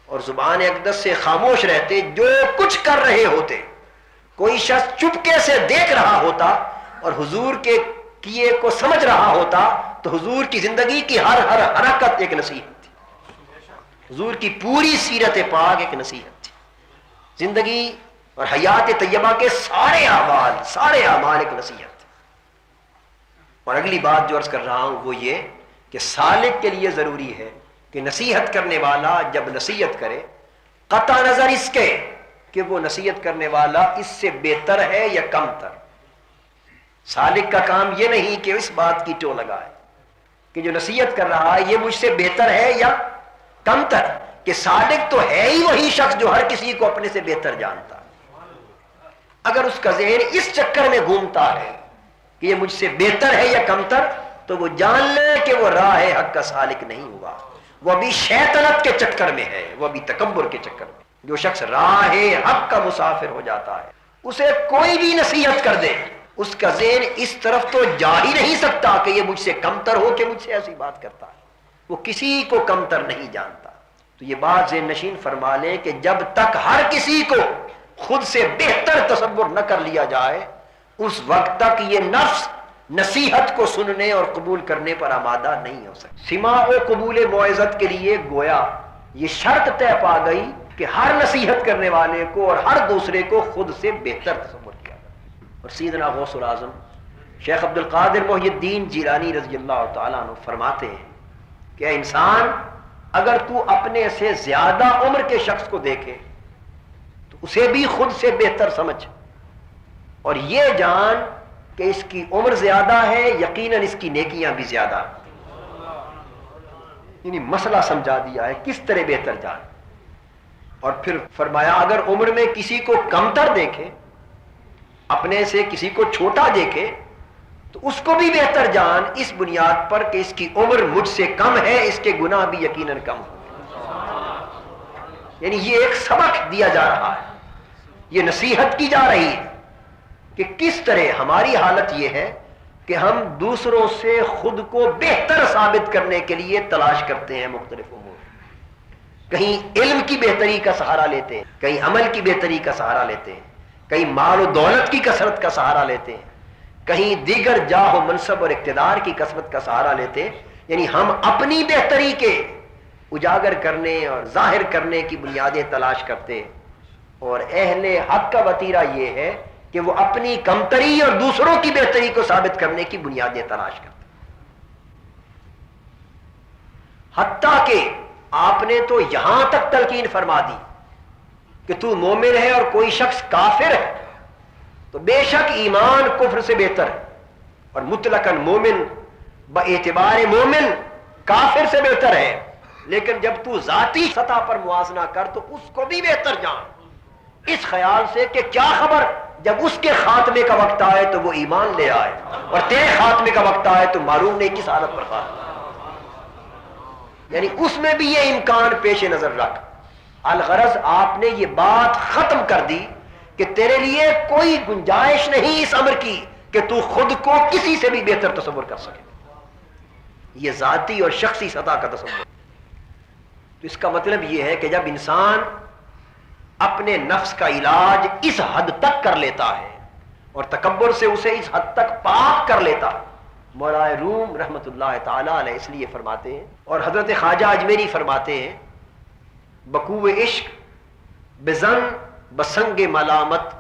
اور زبان اقدس سے خاموش رہتے جو کچھ کر رہے ہوتے. کوئی شخص چپکے سے دیکھ رہا ہوتا اور حضور کے کیے کو سمجھ رہا ہوتا تو حضور کی زندگی کی ہر حرکت ایک نصیحت تھی. حضور کی پوری سیرت پاک ایک نصیحت تھی. زندگی اور حیات طیبہ کے سارے اعمال ایک نصیحت تھی. اور اگلی بات جو عرض کر رہا ہوں وہ یہ کہ سالک کے لیے ضروری ہے کہ نصیحت کرنے والا جب نصیحت کرے قطع نظر اس کے کہ وہ نصیحت کرنے والا اس سے بہتر ہے یا کم تر. سالک کا کام یہ نہیں کہ اس بات کی ٹو لگائے کہ جو نصیحت کر رہا ہے یہ مجھ سے بہتر ہے یا کم تر، کہ سالک تو ہے ہی وہی شخص جو ہر کسی کو اپنے سے بہتر جانتا. اگر اس کا ذہن اس چکر میں گھومتا ہے کہ یہ مجھ سے بہتر ہے یا کم تر، تو وہ جان لے کہ وہ راہ حق کا سالک نہیں ہوا، وہ ابھی شیطنت کے چکر میں ہے، وہ ابھی تکبر کے چکر میں. جو شخص راہ حق کا مسافر ہو جاتا ہے اسے کوئی بھی نصیحت کر دے اس کا ذہن اس طرف تو جا ہی نہیں سکتا کہ یہ مجھ سے کمتر ہو کہ مجھ سے ایسی بات کرتا ہے. وہ کسی کو کمتر نہیں جانتا. تو یہ بات ذہن نشین فرما لے کہ جب تک ہر کسی کو خود سے بہتر تصور نہ کر لیا جائے اس وقت تک یہ نفس نصیحت کو سننے اور قبول کرنے پر آمادہ نہیں ہو سکتا. سماع و قبول موعظت کے لیے گویا یہ شرط طے پا گئی کہ ہر نصیحت کرنے والے کو اور ہر دوسرے کو خود سے بہتر تصور کیا. اور سیدنا غوث العظم شیخ عبد القادر محی الدین جیلانی رضی اللہ تعالیٰ عنہ فرماتے ہیں کہ اے انسان، اگر تو اپنے سے زیادہ عمر کے شخص کو دیکھے تو اسے بھی خود سے بہتر سمجھ، اور یہ جان کہ اس کی عمر زیادہ ہے، یقیناً اس کی نیکیاں بھی زیادہ. یعنی مسئلہ سمجھا دیا ہے کس طرح بہتر جان. اور پھر فرمایا اگر عمر میں کسی کو کمتر دیکھے، اپنے سے کسی کو چھوٹا دیکھے، تو اس کو بھی بہتر جان اس بنیاد پر کہ اس کی عمر مجھ سے کم ہے، اس کے گناہ بھی یقیناً کم ہوں. یعنی یہ ایک سبق دیا جا رہا ہے، یہ نصیحت کی جا رہی ہے کہ کس طرح ہماری حالت یہ ہے کہ ہم دوسروں سے خود کو بہتر ثابت کرنے کے لیے تلاش کرتے ہیں مختلف امور. کہیں علم کی بہتری کا سہارا لیتے ہیں، کہیں عمل کی بہتری کا سہارا لیتے ہیں، کہیں مال و دولت کی کثرت کا سہارا لیتے ہیں، کہیں دیگر جاہ و منصب اور اقتدار کی کثرت کا سہارا لیتے ہیں. یعنی ہم اپنی بہتری کے اجاگر کرنے اور ظاہر کرنے کی بنیادیں تلاش کرتے ہیں، اور اہل حق کا وتیرہ یہ ہے کہ وہ اپنی کمتری اور دوسروں کی بہتری کو ثابت کرنے کی بنیادیں تلاش کرتے ہیں. حتیٰ کہ آپ نے تو یہاں تک تلقین فرما دی کہ تو مومن ہے اور کوئی شخص کافر ہے تو بے شک ایمان کفر سے بہتر ہے، اور مطلقاً مومن باعتبار مومن کافر سے بہتر ہے. لیکن جب تو ذاتی سطح پر موازنہ کر تو اس کو بھی بہتر جان، اس خیال سے کہ کیا خبر جب اس کے خاتمے کا وقت آئے تو وہ ایمان لے آئے، اور تیرے خاتمے کا وقت آئے تو معلوم نہیں کس حالت پر خاتمہ. یعنی اس میں بھی یہ امکان پیش نظر رکھ. الغرض آپ نے یہ بات ختم کر دی کہ تیرے لیے کوئی گنجائش نہیں اس امر کی کہ تو خود کو کسی سے بھی بہتر تصور کر سکے. یہ ذاتی اور شخصی سطح کا تصور. تو اس کا مطلب یہ ہے کہ جب انسان اپنے نفس کا علاج اس حد تک کر لیتا ہے اور تکبر سے اسے اس حد تک پاک کر لیتا ہے، مولا روم رحمت اللہ تعالی علیہ اس لیے فرماتے ہیں، اور حضرت خواجہ اجمیری فرماتے ہیں، بقوع عشق بزن بسنگ ملامت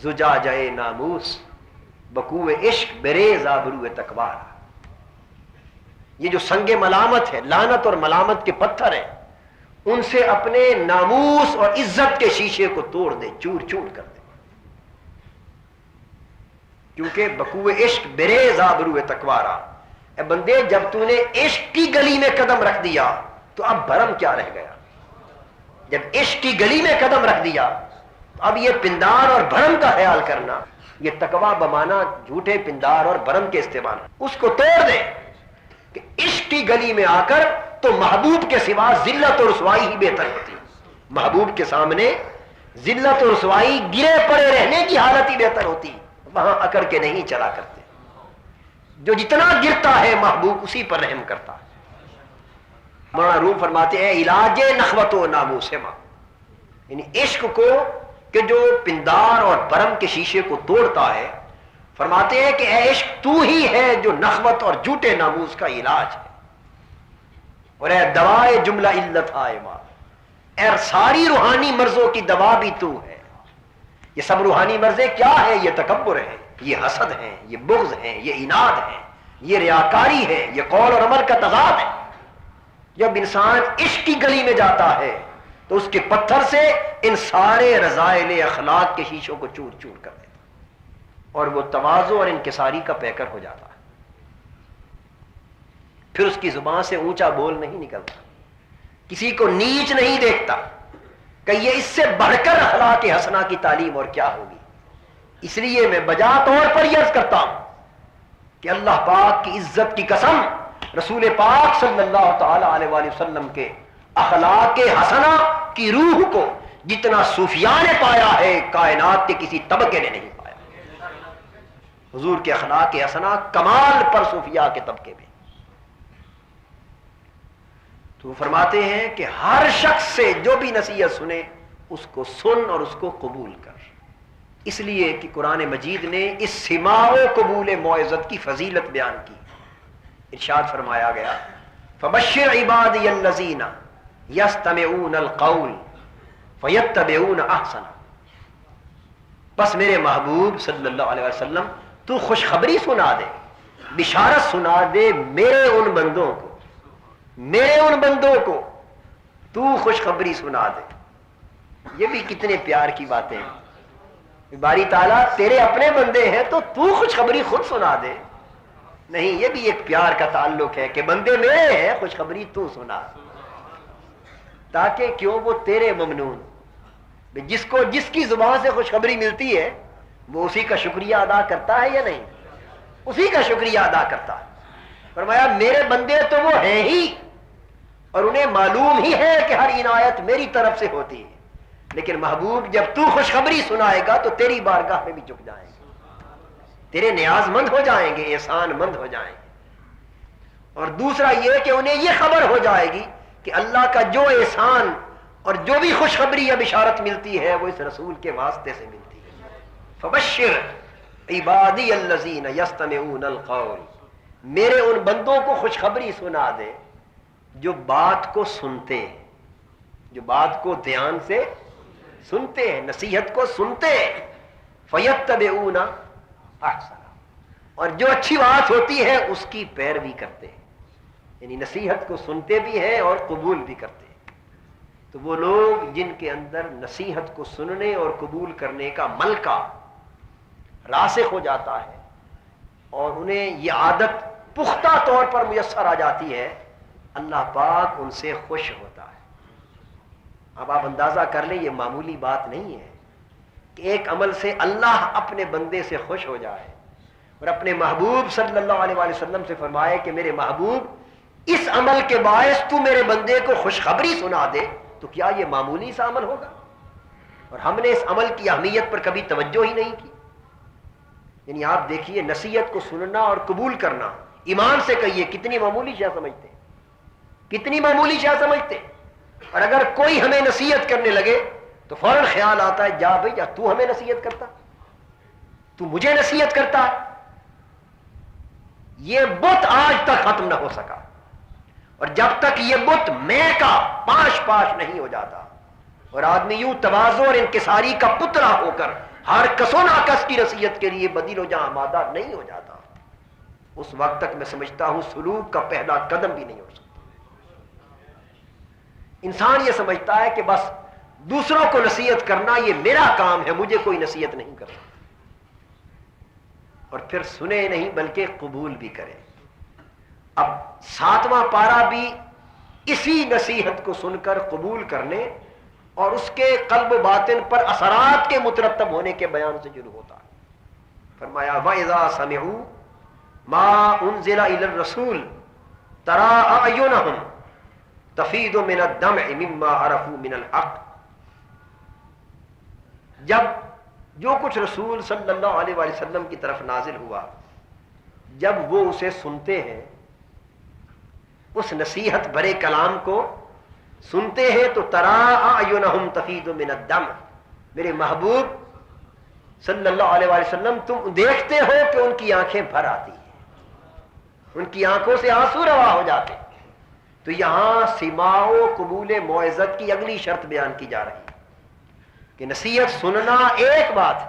زجاجہ ناموس، بقوع عشق بریز آبرو تکوار. یہ جو سنگ ملامت ہے، لعنت اور ملامت کے پتھر ہیں، ان سے اپنے ناموس اور عزت کے شیشے کو توڑ دے، چور چور کر دے. کیونکہ بقوع عشق بریز آبرو تکوارا. اے بندے جب تو نے عشق کی گلی میں قدم رکھ دیا تو اب بھرم کیا رہ گیا؟ جب عشق کی گلی میں قدم رکھ دیا تو اب یہ پندار اور بھرم کا خیال کرنا یہ تقویٰ بمانا جھوٹے پندار اور برم کے استعمال، اس کو توڑ دے کہ عشق کی گلی میں آ کر تو محبوب کے سوا ذلت اور رسوائی ہی بہتر ہوتی، محبوب کے سامنے ذلت اور رسوائی گرے پڑے رہنے کی حالت ہی بہتر ہوتی، وہاں اکڑ کے نہیں چلا کرتے، جو جتنا گرتا ہے محبوب اسی پر رحم کرتا ہے۔ مولانا روم فرماتے ہیں علاج نخوت و ناموس ماں، یعنی عشق کو کہ جو پندار اور برم کے شیشے کو توڑتا ہے، فرماتے ہیں کہ اے عشق تو ہی ہے جو نخوت اور جھوٹے ناموس کا علاج ہے، اور اے دوائے جملہ علت آئے ماں، اے ساری روحانی مرضوں کی دوا بھی تو ہے۔ یہ سب روحانی مرضیں کیا ہے؟ یہ تکبر ہے، یہ حسد ہے، یہ بغض ہے، یہ عناد ہے، یہ ریاکاری ہے، یہ قول اور عمل کا تضاد ہے۔ جب انسان عشق کی گلی میں جاتا ہے تو اس کے پتھر سے ان سارے رذائل اخلاق کے شیشوں کو چور چور کر دیتا اور وہ تواضع اور انکساری کا پیکر ہو جاتا ہے، پھر اس کی زبان سے اونچا بول نہیں نکلتا، کسی کو نیچ نہیں دیکھتا کہ یہ اس سے بڑھ کر اخلاق حسنہ کی تعلیم اور کیا ہوگی۔ اس لیے میں بجا طور پر یہ عرض کرتا ہوں کہ اللہ پاک کی عزت کی قسم، رسول پاک صلی اللہ تعالی علیہ وآلہ وسلم کے اخلاق حسنہ کی روح کو جتنا صوفیاء نے پایا ہے کائنات کے کسی طبقے نے نہیں پایا۔ حضور کے اخلاق حسنہ کمال پر صوفیاء کے طبقے میں۔ تو فرماتے ہیں کہ ہر شخص سے جو بھی نصیحت سنے اس کو سن اور اس کو قبول کر، اس لیے کہ قرآن مجید نے اس سماع و قبول موعظت کی فضیلت بیان کی۔ ارشاد فرمایا گیا فبشر عبادی الذین یستمعون القول فیتبعون احسنہ، بس میرے محبوب صلی اللہ علیہ وسلم تو خوشخبری سنا دے، بشارت سنا دے میرے ان بندوں کو، میرے ان بندوں کو تو خوشخبری سنا دے۔ یہ بھی کتنے پیار کی باتیں ہیں، باری تعالیٰ تیرے اپنے بندے ہیں تو تو خوشخبری خود سنا دے، نہیں، یہ بھی ایک پیار کا تعلق ہے کہ بندے میرے ہیں، خوشخبری تو سنا، تاکہ کیوں وہ تیرے ممنون، جس کو جس کی زبان سے خوشخبری ملتی ہے وہ اسی کا شکریہ ادا کرتا ہے یا نہیں؟ اسی کا شکریہ ادا کرتا ہے۔ فرمایا میرے بندے تو وہ ہیں ہی اور انہیں معلوم ہی ہے کہ ہر عنایت میری طرف سے ہوتی ہے، لیکن محبوب جب تو خوشخبری سنائے گا تو تیری بارگاہ میں بھی جھک جائیں گے، تیرے نیاز مند ہو جائیں گے، احسان مند ہو جائیں گے۔ اور دوسرا یہ کہ انہیں یہ خبر ہو جائے گی کہ اللہ کا جو احسان اور جو بھی خوشخبری یا بشارت ملتی ہے وہ اس رسول کے واسطے سے ملتی ہے۔ فبشر عبادی الذین یستمعون القول، میرے ان بندوں کو خوشخبری سنا دے جو بات کو سنتے ہیں، جو بات کو دھیان سے سنتے ہیں، نصیحت کو سنتے ہیں، فیتبعون احسنہ، اور جو اچھی بات ہوتی ہے اس کی پیروی کرتے ہیں، یعنی نصیحت کو سنتے بھی ہیں اور قبول بھی کرتے ہیں۔ تو وہ لوگ جن کے اندر نصیحت کو سننے اور قبول کرنے کا ملکہ راسخ ہو جاتا ہے اور انہیں یہ عادت پختہ طور پر میسر آ جاتی ہے، اللہ پاک ان سے خوش ہوتا ہے۔ اب آپ اندازہ کر لیں یہ معمولی بات نہیں ہے کہ ایک عمل سے اللہ اپنے بندے سے خوش ہو جائے اور اپنے محبوب صلی اللہ علیہ وآلہ وسلم سے فرمائے کہ میرے محبوب اس عمل کے باعث تو میرے بندے کو خوشخبری سنا دے، تو کیا یہ معمولی سا عمل ہوگا؟ اور ہم نے اس عمل کی اہمیت پر کبھی توجہ ہی نہیں کی۔ یعنی آپ دیکھیے نصیحت کو سننا اور قبول کرنا، ایمان سے کہیے کتنی معمولی شے سمجھتے ہیں، کتنی معمولی شے سمجھتے ہیں۔ اور اگر کوئی ہمیں نصیحت کرنے لگے تو فوراً خیال آتا ہے جا بھائی جا، تو ہمیں نصیحت کرتا، تو مجھے نصیحت کرتا ہے۔ یہ بت آج تک ختم نہ ہو سکا، اور جب تک یہ بت میں کا پاش پاش نہیں ہو جاتا اور آدمی یوں تواضع اور انکساری کا پتلا ہو کر ہر کس و ناکس کی نصیحت کے لیے بدیل و جہاں آمادہ نہیں ہو جاتا، اس وقت تک میں سمجھتا ہوں سلوک کا پہلا قدم بھی نہیں ہو سکتا۔ انسان یہ سمجھتا ہے کہ بس دوسروں کو نصیحت کرنا یہ میرا کام ہے، مجھے کوئی نصیحت نہیں کر سکتا، اور پھر سنے نہیں بلکہ قبول بھی کرے۔ اب 7واں پارہ بھی اسی نصیحت کو سن کر قبول کرنے اور اس کے قلب و باطن پر اثرات کے مترتب ہونے کے بیان سے شروع ہوتا ہے۔ فرمایا وَإِذَا سَمِعُوا مَا أُنزِلَ إِلَى الرَّسُولِ تَرَىٰ أَعْيُنَهُمْ تَفِيضُ مِنَ الدَّمْعِ مِمَّا عَرَفُوا مِنَ الْحَقِّ، جب جو کچھ رسول صلی اللہ علیہ وآلہ وسلم کی طرف نازل ہوا، جب وہ اسے سنتے ہیں، اس نصیحت بھرے کلام کو سنتے ہیں، تو تَرَىٰ أَعْيُنَهُمْ تَفِيضُ مِنَ الدَّمْعِ، میرے محبوب صلی اللہ علیہ وآلہ وسلم تم دیکھتے ہو کہ ان کی آنکھیں بھر آتی ہیں، ان کی آنکھوں سے آنسو روا ہو جاتے ہیں۔ تو یہاں سماع و قبول موعظت کی اگلی شرط بیان کی جا رہی ہے کہ نصیحت سننا ایک بات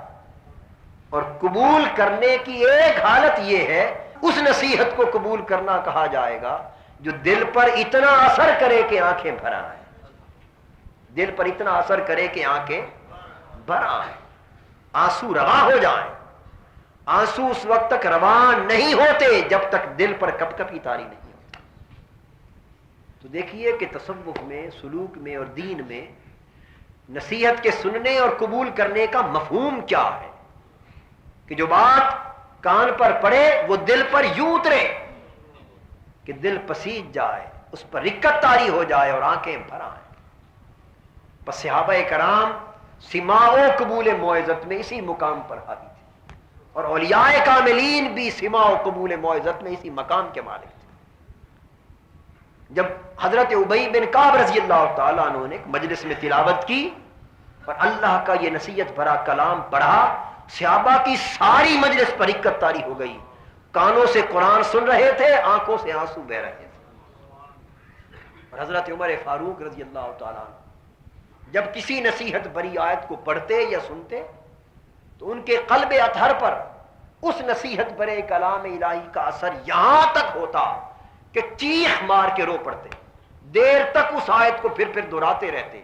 اور قبول کرنے کی ایک حالت یہ ہے، اس نصیحت کو قبول کرنا کہا جائے گا جو دل پر اتنا اثر کرے کہ آنکھیں بھر آئیں، دل پر اتنا اثر کرے کہ آنکھیں بھر آئیں، آنسو روا ہو جائیں۔ آنسو اس وقت تک روا نہیں ہوتے جب تک دل پر کپ کپی طاری نہیں ہوتی۔ تو دیکھیے کہ تصوف میں، سلوک میں اور دین میں نصیحت کے سننے اور قبول کرنے کا مفہوم کیا ہے کہ جو بات کان پر پڑے وہ دل پر یوں اترے کہ دل پسیج جائے، اس پر رکت طاری ہو جائے اور آنکھیں بھر آئیں۔ پس صحابہ کرام سماع و قبول موعظت میں اسی مقام پر حاوی تھے، اور اولیاء کاملین بھی سماع و قبول موعظت میں اسی مقام کے مالک تھے۔ جب حضرت ابی بن کعب رضی اللہ تعالیٰ عنہ نے مجلس میں تلاوت کی اور اللہ کا یہ نصیحت بھرا کلام پڑھا، صحابہ کی ساری مجلس پر رکت طاری ہو گئی، کانوں سے قرآن سن رہے تھے، آنکھوں سے آنسو بہ رہے تھے۔ اور حضرت عمر فاروق رضی اللہ تعالیٰ عنہ جب کسی نصیحت بھری آیت کو پڑھتے یا سنتے تو ان کے قلب اطہر پر اس نصیحت بھرے کلام الہی کا اثر یہاں تک ہوتا کہ چیخ مار کے رو پڑتے، دیر تک اس آیت کو پھر دہراتے رہتے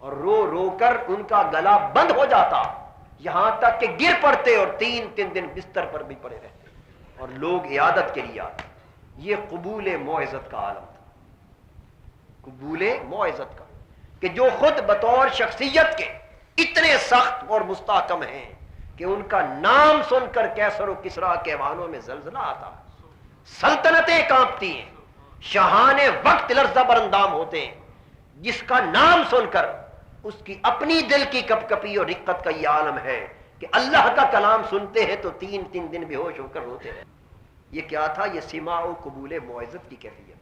اور رو رو کر ان کا گلا بند ہو جاتا، یہاں تک کہ گر پڑتے اور 3 دن بستر پر بھی پڑے رہتے اور لوگ عیادت کے لیے آتے۔ یہ قبول موعظت کا عالم تھا، قبول موعظت کا، کہ جو خود بطور شخصیت کے اتنے سخت اور مستحکم ہیں کہ ان کا نام سن کر کیسر و کسریٰ کے ایوانوں میں زلزلہ آتا، سلطنتیں کانپتی ہیں، شاہان وقت لرزہ برندام ہوتے ہیں، جس کا نام سن کر اس کی اپنی دل کی کپ کپی اور رقت کا یہ عالم ہے کہ اللہ کا کلام سنتے ہیں تو 3 دن بے ہوش ہو کر روتے رہتے۔ یہ کیا تھا؟ یہ سماع و قبول موعظت کی کیفیت۔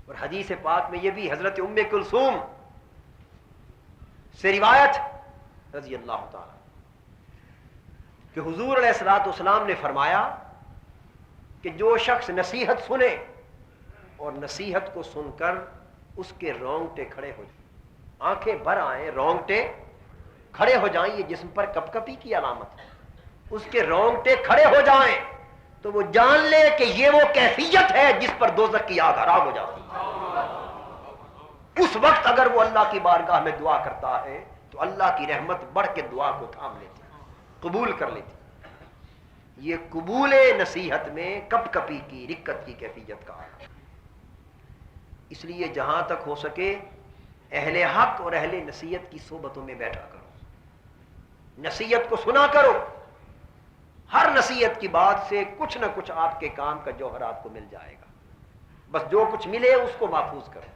اور حدیث پاک میں یہ بھی حضرت ام کلثوم سے روایت رضی اللہ تعالی کہ حضور علیہ الصلوۃ والسلام نے فرمایا کہ جو شخص نصیحت سنے اور نصیحت کو سن کر اس کے رونگٹے کھڑے ہو جائیں، آنکھیں بھر آئیں، رونگٹے کھڑے ہو جائیں، یہ جسم پر کپ کپی کی علامت ہے، اس کے رونگٹے کھڑے ہو جائیں تو وہ جان لے کہ یہ وہ کیفیت ہے جس پر دوزخ کی آگ حرام ہو جاتی ہے۔ اس وقت اگر وہ اللہ کی بارگاہ میں دعا کرتا ہے تو اللہ کی رحمت بڑھ کے دعا کو تھام لیتی، قبول کر لیتی۔ یہ قبول نصیحت میں کپ کپی کی، رکت کی کیفیت کا ہے۔ اس لیے جہاں تک ہو سکے اہل حق اور اہل نصیحت کی صحبتوں میں بیٹھا کرو، نصیحت کو سنا کرو، ہر نصیحت کی بات سے کچھ نہ کچھ آپ کے کام کا جوہر آپ کو مل جائے گا۔ بس جو کچھ ملے اس کو محفوظ کرو،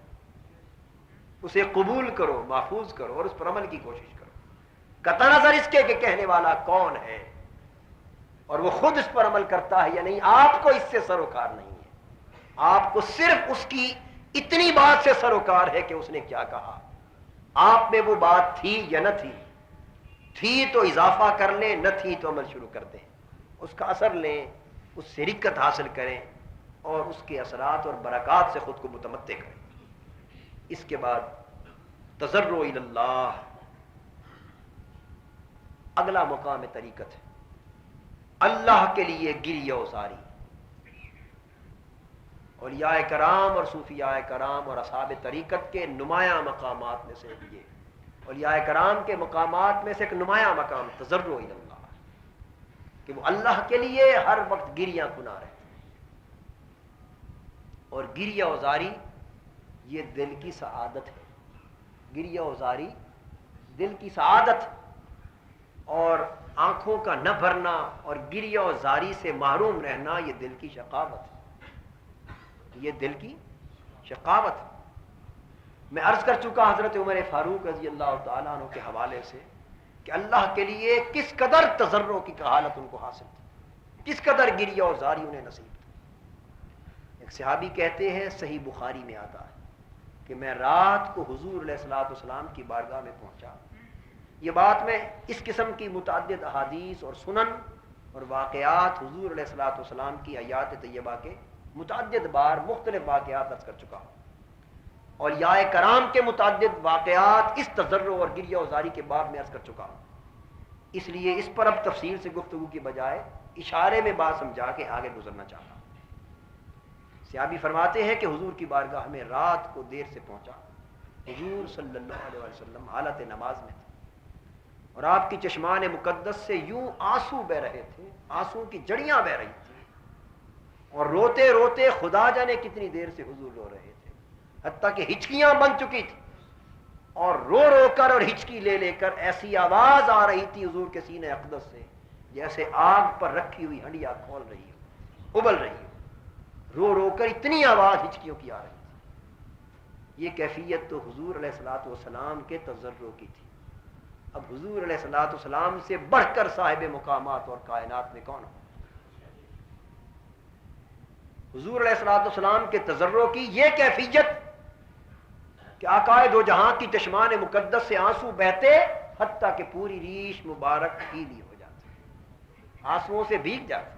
اسے قبول کرو، محفوظ کرو اور اس پر عمل کی کوشش کرو، قطع نظر اس کے کہ کہنے والا کون ہے اور وہ خود اس پر عمل کرتا ہے یا نہیں، آپ کو اس سے سروکار نہیں ہے۔ آپ کو صرف اس کی اتنی بات سے سروکار ہے کہ اس نے کیا کہا، آپ میں وہ بات تھی یا نہ تھی تو اضافہ کر لیں، نہ تھی تو عمل شروع کر دیں، اس کا اثر لیں، اس سے رکت حاصل کریں اور اس کے اثرات اور برکات سے خود کو متمتع کریں۔ اس کے بعد تضرع الی اللہ، اگلا مقام طریقت ہے اللہ کے لیے گریہ وزاری۔ اولیاء کرام اور صوفیاء کرام اور اصحاب طریقت کے نمایاں مقامات میں سے یہ، اولیاء کرام کے مقامات میں سے ایک نمایاں مقام تضرع الی اللہ، کہ وہ اللہ کے لیے ہر وقت گریہ کنا رہتے ہیں۔ اور گریہ وزاری یہ دل کی سعادت ہے، گریہ وزاری دل کی سعادت، اور آنکھوں کا نہ بھرنا اور گریہ و زاری سے محروم رہنا یہ دل کی شقاوت ہے، یہ دل کی شقاوت ہے۔ میں عرض کر چکا حضرت عمر فاروق رضی اللہ تعالیٰ عنہ کے حوالے سے کہ اللہ کے لیے کس قدر تضرع کی حالت ان کو حاصل تھی، کس قدر گریہ و زاری انہیں نصیب تھی۔ ایک صحابی کہتے ہیں، صحیح بخاری میں آتا ہے کہ میں رات کو حضور علیہ الصلوۃ والسلام کی بارگاہ میں پہنچا۔ یہ بات میں اس قسم کی متعدد احادیث اور سنن اور واقعات حضور علیہ الصلوۃ والسلام کی حیات طیبہ کے متعدد بار مختلف واقعات عرض کر چکا ہوں، اور یا کرام کے متعدد واقعات اس تضرع اور گریہ و زاری کے باب میں عرض کر چکا ہوں۔ اس لیے اس پر اب تفصیل سے گفتگو کی بجائے اشارے میں بات سمجھا کے آگے گزرنا چاہتا ہوں۔ صحابی فرماتے ہیں کہ حضور کی بارگاہ میں رات کو دیر سے پہنچا۔ حضور صلی اللہ علیہ وسلم حالت نماز میں تھے اور آپ کی چشمان مقدس سے یوں آنسو بہ رہے تھے، آنسو کی جڑیاں بہ رہی تھیں، اور روتے روتے خدا جانے کتنی دیر سے حضور رو رہے تھے، حتیٰ کہ ہچکیاں بن چکی تھی، اور رو رو کر اور ہچکی لے لے کر ایسی آواز آ رہی تھی حضور کے سینہ اقدس سے جیسے آگ پر رکھی ہوئی ہنڈیا کھول رہی ہو، ابل رہی ہو، رو رو کر اتنی آواز ہچکیوں کی آ رہی تھی۔ یہ کیفیت تو حضور علیہ الصلوۃ والسلام کے تضرع کی تھی۔ اب حضور علیہ الصلوۃ والسلام سے بڑھ کر صاحب مقامات اور کائنات میں کون ہو؟ حضور علیہ الصلوۃ والسلام کے تضرع کی یہ کیفیت کہ آقا دو جہاں کی چشمان مقدس سے آنسو بہتے حتیٰ کہ پوری ریش مبارک گیلی ہو جاتی، آنسوؤں سے بھیگ جاتی۔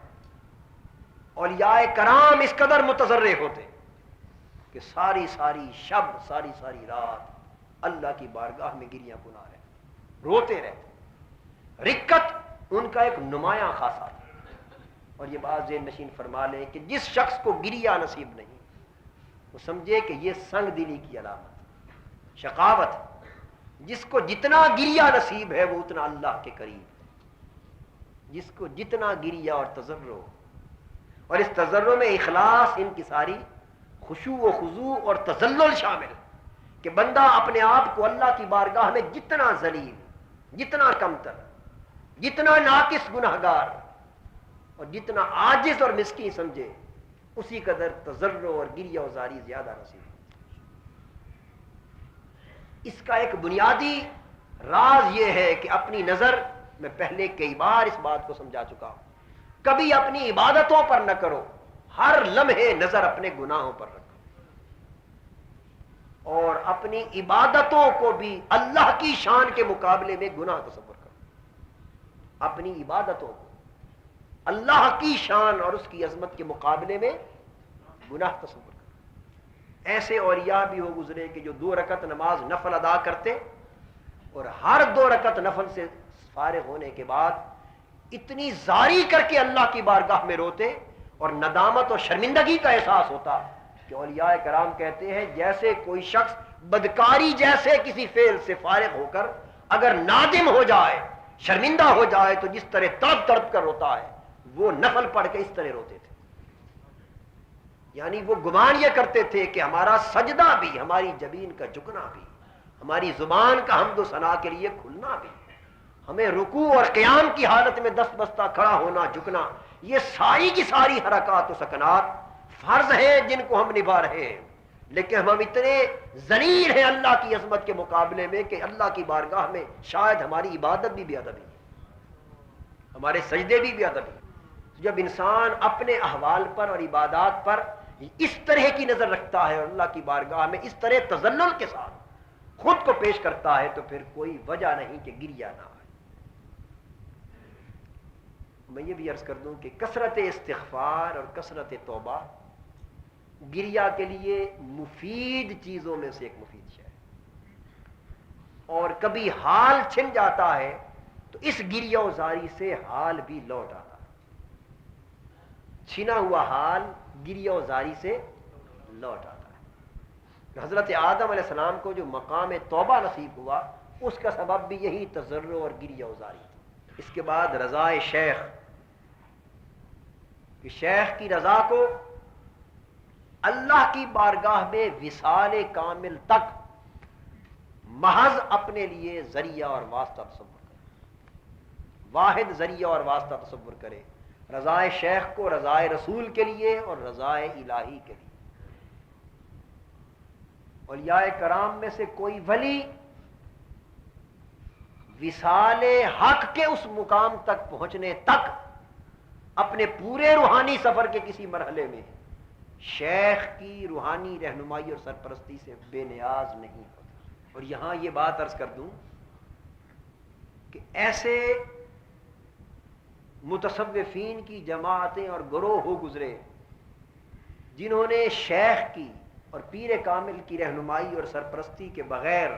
اولیاء کرام اس قدر متضرع ہوتے کہ ساری ساری شب، ساری ساری رات اللہ کی بارگاہ میں گریاں گناہ رہتے، روتے رہتے۔ رقت ان کا ایک نمایاں خاصہ تھا، اور یہ بات ذہن نشین فرما لیں کہ جس شخص کو گریہ نصیب نہیں وہ سمجھے کہ یہ سنگ دلی کی علامت، شقاوت۔ جس کو جتنا گریہ نصیب ہے وہ اتنا اللہ کے قریب ہے، جس کو جتنا گریہ اور تضرع، اور اس تضرع میں اخلاص، ان کی ساری خشوع و خضوع اور تذلل شامل، کہ بندہ اپنے آپ کو اللہ کی بارگاہ میں جتنا ذلیل، جتنا کمتر، جتنا ناقص گناہگار اور جتنا عاجز اور مسکین سمجھے، اسی قدر تضرع اور گریہ و زاری زیادہ نصیب۔ اس کا ایک بنیادی راز یہ ہے کہ اپنی نظر، میں پہلے کئی بار اس بات کو سمجھا چکا ہوں، کبھی اپنی عبادتوں پر نہ کرو، ہر لمحے نظر اپنے گناہوں پر رکھو، اور اپنی عبادتوں کو بھی اللہ کی شان کے مقابلے میں گناہ تصور کرو۔ اپنی عبادتوں کو اللہ کی شان اور اس کی عظمت کے مقابلے میں گناہ تصور کرو۔ ایسے اولیاء بھی ہو گزرے کہ جو 2 رکعت نماز نفل ادا کرتے اور ہر 2 رکعت نفل سے فارغ ہونے کے بعد اتنی زاری کر کے اللہ کی بارگاہ میں روتے اور ندامت اور شرمندگی کا احساس ہوتا کہ اولیاء کرام کہتے ہیں جیسے کوئی شخص بدکاری جیسے کسی فعل سے فارغ ہو کر اگر نادم ہو جائے، شرمندہ ہو جائے، تو جس طرح تڑپ تڑپ کر روتا ہے، وہ نفل پڑھ کے اس طرح روتے تھے۔ یعنی وہ گمان یہ کرتے تھے کہ ہمارا سجدہ بھی، ہماری جبین کا جھکنا بھی، ہماری زبان کا حمد و ثنا کے لیے کھلنا بھی، ہمیں رکوع اور قیام کی حالت میں دست بستہ کھڑا ہونا، جھکنا، یہ ساری کی ساری حرکات و سکنات فرض ہیں جن کو ہم نبھا رہے ہیں، لیکن ہم اتنے ذلیل ہیں اللہ کی عظمت کے مقابلے میں کہ اللہ کی بارگاہ میں شاید ہماری عبادت بھی بے ادبی ہے، ہمارے سجدے بھی بے ادبی ہے۔ جب انسان اپنے احوال پر اور عبادات پر اس طرح کی نظر رکھتا ہے اور اللہ کی بارگاہ میں اس طرح تذلل کے ساتھ خود کو پیش کرتا ہے، تو پھر کوئی وجہ نہیں کہ گریہ نہ آئے۔ میں یہ بھی عرض کر دوں کہ کثرت استغفار اور کثرت توبہ گریہ کے لیے مفید چیزوں میں سے ایک مفید شے ہے، اور کبھی حال چھن جاتا ہے تو اس گریہ و زاری سے حال بھی لوٹ آتا ہے، چھنا ہوا حال گریہ و زاری سے لوٹ آتا ہے۔ حضرت آدم علیہ السلام کو جو مقام توبہ نصیب ہوا اس کا سبب بھی یہی تضرع اور گریہ و زاری تھی۔ اس کے بعد رضا شیخ، کہ شیخ کی رضا کو اللہ کی بارگاہ میں وصال کامل تک محض اپنے لیے ذریعہ اور واسطہ تصور کریں، واحد ذریعہ اور واسطہ تصور کرے، رضائے شیخ کو رضائے رسول کے لیے اور رضائے الہی کے لیے۔ اولیاء کرام میں سے کوئی ولی وصال حق کے اس مقام تک پہنچنے تک اپنے پورے روحانی سفر کے کسی مرحلے میں شیخ کی روحانی رہنمائی اور سرپرستی سے بے نیاز نہیں ہوتا۔ اور یہاں یہ بات عرض کر دوں کہ ایسے متصوفین کی جماعتیں اور گروہ ہو گزرے جنہوں نے شیخ کی اور پیر کامل کی رہنمائی اور سرپرستی کے بغیر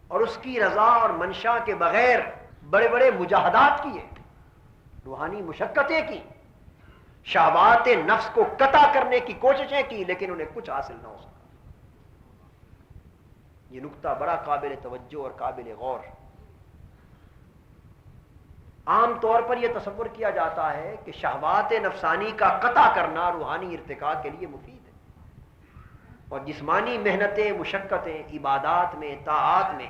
اور اس کی رضا اور منشا کے بغیر بڑے بڑے مجاہدات کیے، روحانی مشقتیں کی، شہوات نفس کو قطع کرنے کی کوششیں کی، لیکن انہیں کچھ حاصل نہ ہو سکا۔ یہ نقطہ بڑا قابل توجہ اور قابل غور۔ عام طور پر یہ تصور کیا جاتا ہے کہ شہوات نفسانی کا قطع کرنا روحانی ارتقاء کے لیے مفید ہے، اور جسمانی محنتیں، مشقتیں، عبادات میں، طاعات میں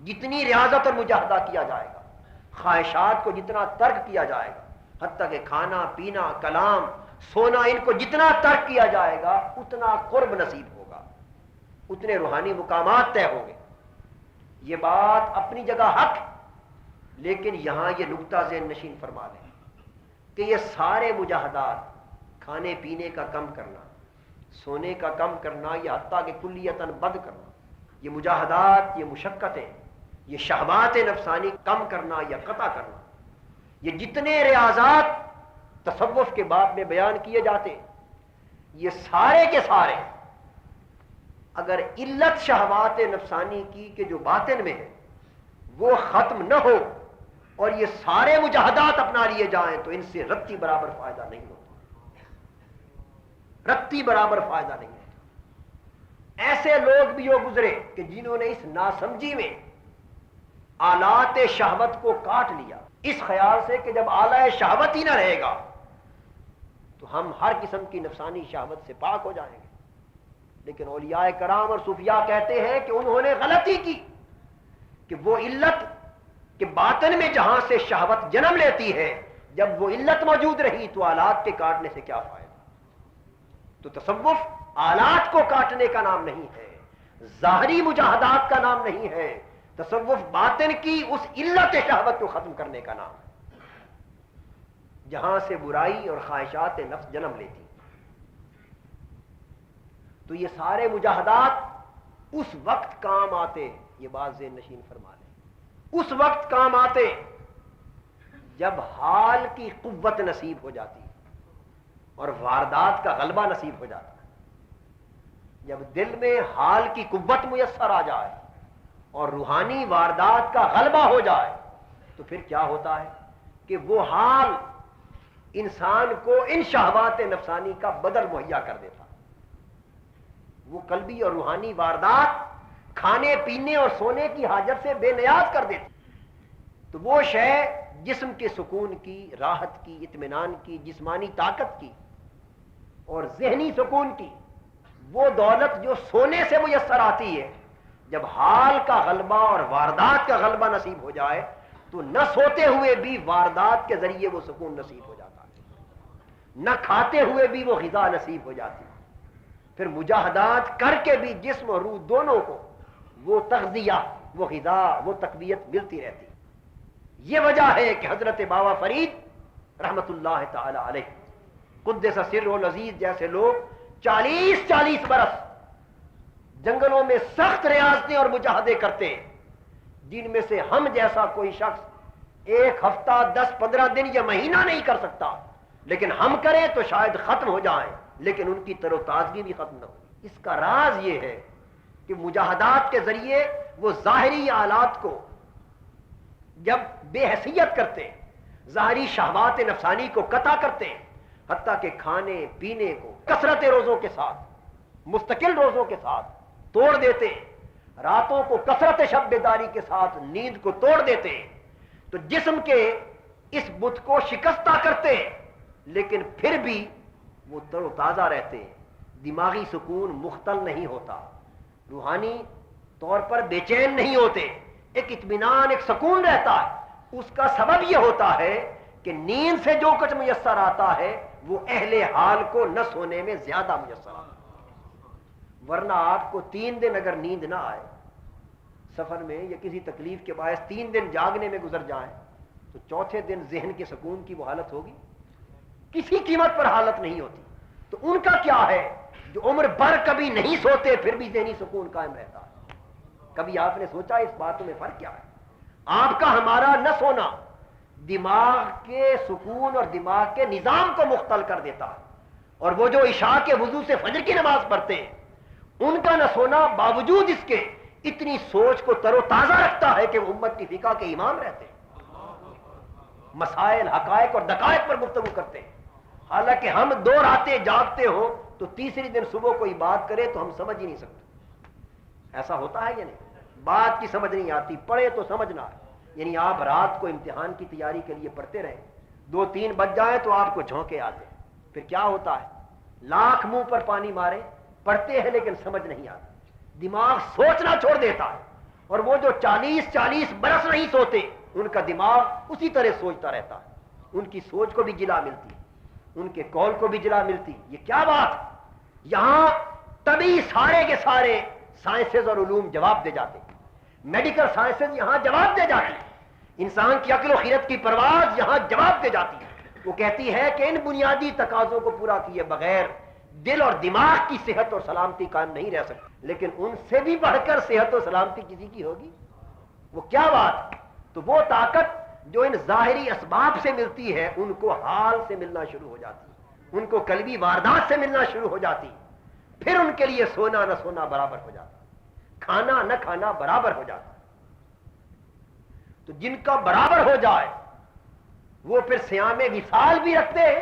جتنی ریاضت اور مجاہدہ کیا جائے گا، خواہشات کو جتنا ترک کیا جائے گا، حتیٰ کہ کھانا پینا، کلام، سونا، ان کو جتنا ترک کیا جائے گا اتنا قرب نصیب ہوگا، اتنے روحانی مقامات طے ہوں گے۔ یہ بات اپنی جگہ حق، لیکن یہاں یہ نقطہ ذہن نشین فرما لیں کہ یہ سارے مجاہدات، کھانے پینے کا کم کرنا، سونے کا کم کرنا، یا حتیٰ کہ کلیتاً بند کرنا، یہ مجاہدات، یہ مشقتیں، یہ شہوات نفسانی کم کرنا یا قطع کرنا، یہ جتنے ریاضات تصوف کے باب میں بیان کیے جاتے ہیں، یہ سارے کے سارے اگر علت شہوات نفسانی کی کہ جو باطن میں ہے وہ ختم نہ ہو اور یہ سارے مجاہدات اپنا لیے جائیں تو ان سے رتی برابر فائدہ نہیں ہوتا، رتی برابر فائدہ نہیں ہوتا۔ ایسے لوگ بھی ہو گزرے کہ جنہوں نے اس ناسمجھی میں آلات شہوت کو کاٹ لیا، اس خیال سے کہ جب آلہ شہوت ہی نہ رہے گا تو ہم ہر قسم کی نفسانی شہوت سے پاک ہو جائیں گے۔ لیکن اولیاء کرام اور صوفیاء کہتے ہیں کہ انہوں نے غلطی کی کہ وہ علت کہ باطن میں جہاں سے شہوت جنم لیتی ہے، جب وہ علت موجود رہی تو آلات کے کاٹنے سے کیا فائدہ۔ تو تصوف آلات کو کاٹنے کا نام نہیں ہے، ظاہری مجاہدات کا نام نہیں ہے، تصوف باطن کی اس علت شہوت کو ختم کرنے کا نام ہے جہاں سے برائی اور خواہشات نفس جنم لیتی۔ تو یہ سارے مجاہدات اس وقت کام آتے، یہ بات ذہن نشین فرما لیں، اس وقت کام آتے جب حال کی قوت نصیب ہو جاتی اور واردات کا غلبہ نصیب ہو جاتا ہے۔ جب دل میں حال کی قوت میسر آ جائے اور روحانی واردات کا غلبہ ہو جائے تو پھر کیا ہوتا ہے کہ وہ حال انسان کو ان شہوات نفسانی کا بدل مہیا کر دیتا، وہ قلبی اور روحانی واردات کھانے پینے اور سونے کی حاجت سے بے نیاز کر دیتی، تو وہ شے جسم کے سکون کی، راحت کی، اطمینان کی، جسمانی طاقت کی اور ذہنی سکون کی وہ دولت جو سونے سے میسر آتی ہے، جب حال کا غلبہ اور واردات کا غلبہ نصیب ہو جائے تو نہ سوتے ہوئے بھی واردات کے ذریعے وہ سکون نصیب ہو جاتا ہے، نہ کھاتے ہوئے بھی وہ غذا نصیب ہو جاتی ہے، پھر مجاہدات کر کے بھی جسم اور روح دونوں کو وہ تغذیہ، وہ غذا، وہ تقویت ملتی رہتی۔ یہ وجہ ہے کہ حضرت بابا فرید رحمت اللہ تعالی علیہ قدس سرہ العزیز جیسے لوگ 40 برس جنگلوں میں سخت ریاضتیں اور مجاہدے کرتے ہیں، جن میں سے ہم جیسا کوئی شخص 1 ہفتہ 10-15 دن یا مہینہ نہیں کر سکتا، لیکن ہم کریں تو شاید ختم ہو جائیں، لیکن ان کی تر و تازگی بھی ختم نہ ہو۔ اس کا راز یہ ہے کہ مجاہدات کے ذریعے وہ ظاہری آلات کو جب بے حیثیت کرتے ہیں، ظاہری شہوات نفسانی کو قطع کرتے ہیں، حتیٰ کہ کھانے پینے کو کثرت روزوں کے ساتھ، مستقل روزوں کے ساتھ توڑ دیتے ہیں، راتوں کو کثرت شب بیداری کے ساتھ نیند کو توڑ دیتے ہیں، تو جسم کے اس بت کو شکستہ کرتے ہیں، لیکن پھر بھی وہ تر و تازہ رہتے ہیں، دماغی سکون مختل نہیں ہوتا، روحانی طور پر بے چین نہیں ہوتے، ایک اطمینان، ایک سکون رہتا ہے، اس کا سبب یہ ہوتا ہے کہ نیند سے جو کچھ میسر آتا ہے وہ اہل حال کو نہ سونے میں زیادہ میسر آتا ہے. ورنہ آپ کو 3 دن اگر نیند نہ آئے سفر میں یا کسی تکلیف کے باعث 3 دن جاگنے میں گزر جائیں تو چوتھے دن ذہن کے سکون کی وہ حالت ہوگی؟ کسی قیمت پر حالت نہیں ہوتی. تو ان کا کیا ہے جو عمر بھر کبھی نہیں سوتے پھر بھی ذہنی سکون قائم رہتا ہے. کبھی آپ نے سوچا اس باتوں میں فرق کیا ہے؟ آپ کا ہمارا نہ سونا دماغ کے سکون اور دماغ کے نظام کو مختل کر دیتا ہے. اور وہ جو عشاء کے وضو سے فجر کی نماز پڑھتے ہیں ان کا نہ سونا باوجود اس کے اتنی سوچ کو تر و تازہ رکھتا ہے کہ وہ امت کی فقہ کے امام رہتے ہیں، مسائل حقائق اور دقائق پر گفتگو کرتے ہیں. حالانکہ ہم 2 راتیں جاگتے ہو تو تیسری دن صبح کوئی بات کرے تو ہم سمجھ ہی نہیں سکتے. ایسا ہوتا ہے یا نہیں؟ بات کی سمجھ نہیں آتی، پڑھے تو سمجھنا ہے. یعنی آپ رات کو امتحان کی تیاری کے لیے پڑھتے رہیں 2-3 بج جائیں تو آپ کو جھونکے آتے ہیں. پھر کیا ہوتا ہے؟ لاکھ منہ پر پانی مارے پڑھتے ہیں لیکن سمجھ نہیں آتی. دماغ سوچنا چھوڑ دیتا ہے. اور وہ جو 40 برس نہیں سوتے ان کا دماغ اسی طرح سوچتا رہتا ہے. ان کی سوچ کو بھی جلا ملتی، ان کے قول کو بھی جلا ملتی. یہ کیا بات؟ یہاں تبھی سارے کے سارے سائنسز اور علوم جواب دے جاتے. میڈیکل سائنسز یہاں جواب دے جاتی. انسان کی عقل و خیرت کی پرواز یہاں جواب دے جاتی ہے. وہ کہتی ہے کہ ان بنیادی تقاضوں کو پورا کیے بغیر دل اور دماغ کی صحت اور سلامتی قائم نہیں رہ سکتی. لیکن ان سے بھی بڑھ کر صحت اور سلامتی کسی کی ہوگی؟ وہ کیا بات؟ تو وہ طاقت جو ان ظاہری اسباب سے ملتی ہے ان کو حال سے ملنا شروع ہو جاتی، ان کو قلبی واردات سے ملنا شروع ہو جاتی. پھر ان کے لیے سونا نہ سونا برابر ہو جاتا، کھانا نہ کھانا برابر ہو جاتا. تو جن کا برابر ہو جائے وہ پھر صیام وصال بھی رکھتے ہیں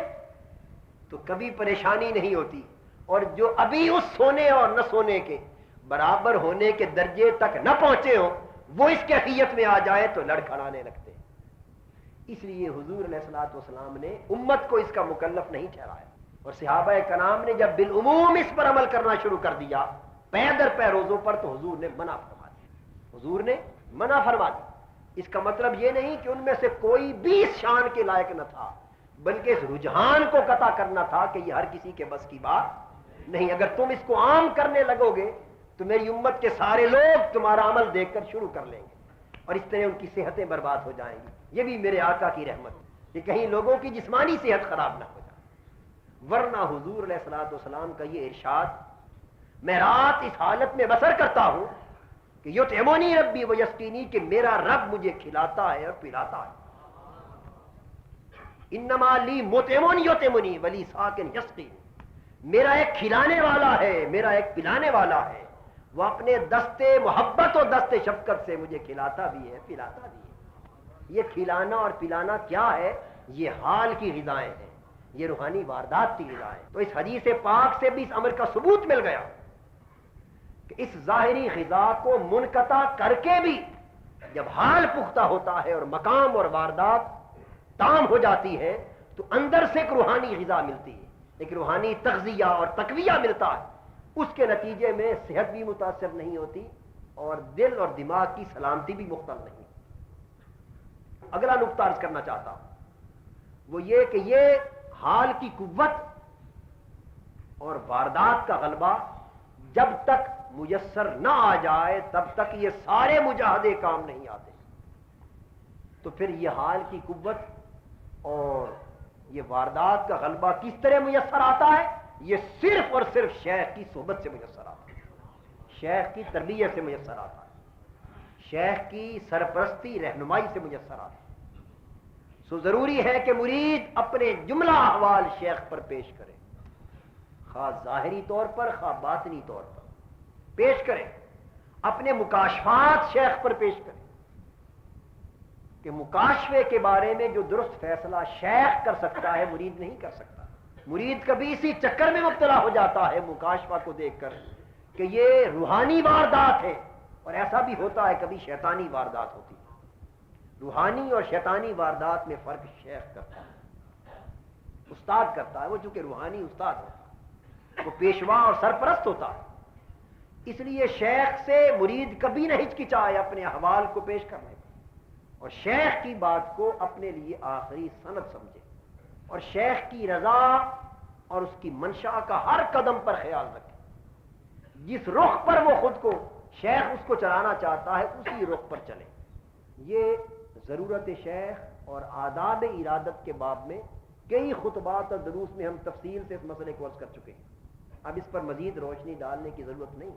تو کبھی پریشانی نہیں ہوتی. اور جو ابھی اس سونے اور نہ سونے کے برابر ہونے کے درجے تک نہ پہنچے ہو وہ اس کیفیت میں آ جائے تو لڑکھڑانے لگتے ہیں. اس لیے حضور علیہ الصلوۃ والسلام نے امت کو اس کا مکلف نہیں ٹھہرایا. اور صحابہ کرام نے جب بالعموم اس پر عمل کرنا شروع کر دیا پے در پے روزوں پر تو حضور نے منع فرما دیا. حضور نے منع فرما دیا. اس کا مطلب یہ نہیں کہ ان میں سے کوئی بھی اس شان کے لائق نہ تھا، بلکہ اس رجحان کو قطع کرنا تھا کہ یہ ہر کسی کے بس کی بات نہیں. اگر تم اس کو عام کرنے لگو گے تو میری امت کے سارے لوگ تمہارا عمل دیکھ کر شروع کر لیں گے اور اس طرح ان کی صحتیں برباد ہو جائیں گی. یہ بھی میرے آقا کی رحمت ہے کہ کہیں لوگوں کی جسمانی صحت خراب نہ ہو جائے. ورنہ حضور علیہ الصلوۃ والسلام کا یہ ارشاد، میں رات اس حالت میں بسر کرتا ہوں کہ یطعمنی ربی ویسقینی، کہ میرا رب مجھے کھلاتا ہے اور پلاتا ہے. انما لی مطعم یطعمنی ولی ساکن یسقین، میرا ایک کھلانے والا ہے، میرا ایک پلانے والا ہے. وہ اپنے دستے محبت اور دستے شفقت سے مجھے کھلاتا بھی ہے پلاتا بھی ہے. یہ کھلانا اور پلانا کیا ہے؟ یہ حال کی غذائیں ہیں، یہ روحانی واردات کی غذائیں. تو اس حدیث پاک سے بھی اس امر کا ثبوت مل گیا کہ اس ظاہری غذا کو منقطع کر کے بھی جب حال پختہ ہوتا ہے اور مقام اور واردات تام ہو جاتی ہے تو اندر سے ایک روحانی غذا ملتی ہے، ایک روحانی تغذیہ اور تقویہ ملتا ہے. اس کے نتیجے میں صحت بھی متاثر نہیں ہوتی اور دل اور دماغ کی سلامتی بھی مختل نہیں. اگلا نقطہ عرض کرنا چاہتا ہوں وہ یہ کہ یہ حال کی قوت اور واردات کا غلبہ جب تک میسر نہ آ جائے تب تک یہ سارے مجاہدے کام نہیں آتے. تو پھر یہ حال کی قوت اور یہ واردات کا غلبہ کس طرح میسر آتا ہے؟ یہ صرف اور صرف شیخ کی صحبت سے میسر آتا ہے، شیخ کی تربیت سے میسر آتا ہے، شیخ کی سرپرستی رہنمائی سے میسر آتا ہے. سو ضروری ہے کہ مرید اپنے جملہ احوال شیخ پر پیش کرے، خواہ ظاہری طور پر خواہ باطنی طور پر پیش کرے. اپنے مکاشفات شیخ پر پیش کرے کہ مکاشفے کے بارے میں جو درست فیصلہ شیخ کر سکتا ہے مرید نہیں کر سکتا. مرید کبھی اسی چکر میں مبتلا ہو جاتا ہے مکاشفہ کو دیکھ کر کہ یہ روحانی واردات ہے، اور ایسا بھی ہوتا ہے کبھی شیطانی واردات ہوتی ہے. روحانی اور شیطانی واردات میں فرق شیخ کرتا ہے، استاد کرتا ہے. وہ چونکہ روحانی استاد ہوتا ہے، وہ پیشوا اور سرپرست ہوتا ہے. اس لیے شیخ سے مرید کبھی نہ ہچکچائے اپنے احوال کو پیش کرنے میں، اور شیخ کی بات کو اپنے لیے آخری سند سمجھے اور شیخ کی رضا اور اس کی منشا کا ہر قدم پر خیال رکھے. جس رخ پر وہ خود کو شیخ اس کو چلانا چاہتا ہے اسی رخ پر چلے. یہ ضرورت شیخ اور آداب ارادت کے باب میں کئی خطبات اور دروس میں ہم تفصیل سے اس مسئلے کو عرض کر چکے ہیں. اب اس پر مزید روشنی ڈالنے کی ضرورت نہیں،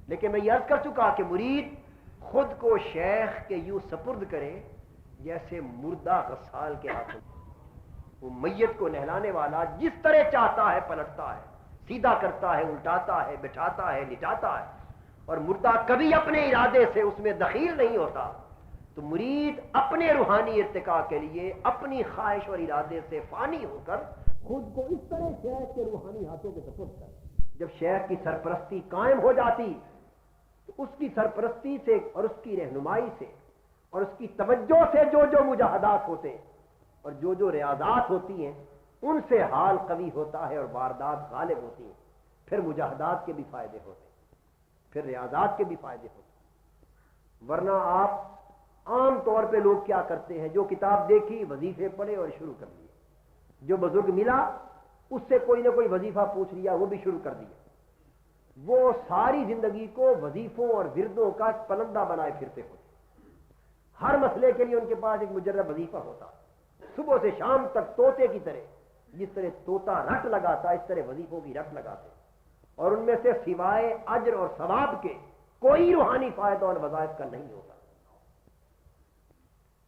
لیکن میں یہ عرض کر چکا کہ مرید خود کو شیخ کے یوں سپرد کرے جیسے مردہ غسال کے ہاتھوں. وہ میت کو نہلانے والا جس طرح چاہتا ہے پلٹتا ہے، سیدھا کرتا ہے، الٹاتا ہے، بٹھاتا ہے، لٹاتا ہے، اور مردہ کبھی اپنے ارادے سے اس میں دخیل نہیں ہوتا. تو مرید اپنے روحانی ارتقاء کے لیے اپنی خواہش اور ارادے سے فانی ہو کر خود کو اس طرح شیخ کے روحانی ہاتھوں کے سپرد کر. جب شیخ کی سرپرستی قائم ہو جاتی تو اس کی سرپرستی سے اور اس کی رہنمائی سے اور اس کی توجہ سے جو جو مجاہدات ہوتے ہیں اور جو جو ریاضات ہوتی ہیں ان سے حال قوی ہوتا ہے اور واردات غالب ہوتی ہیں. پھر مجاہدات کے بھی فائدے ہوتے ہیں، پھر ریاضات کے بھی فائدے ہوتے ہیں. ورنہ آپ عام طور پہ لوگ کیا کرتے ہیں، جو کتاب دیکھی وظیفے پڑھے اور شروع کر دیے، جو بزرگ ملا اس سے کوئی نہ کوئی وظیفہ پوچھ لیا وہ بھی شروع کر دیا. وہ ساری زندگی کو وظیفوں اور وردوں کا پلندہ بنائے پھرتے ہوتے. ہر مسئلے کے لیے ان کے پاس ایک مجرد وظیفہ ہوتا. صبح سے شام تک طوطے کی طرح، جس طرح طوطا رٹ لگاتا اس طرح وظیفوں کی رٹ لگاتے، اور ان میں سے سوائے اجر اور ثواب کے کوئی روحانی فائدہ اور وظائف کا نہیں ہوتا.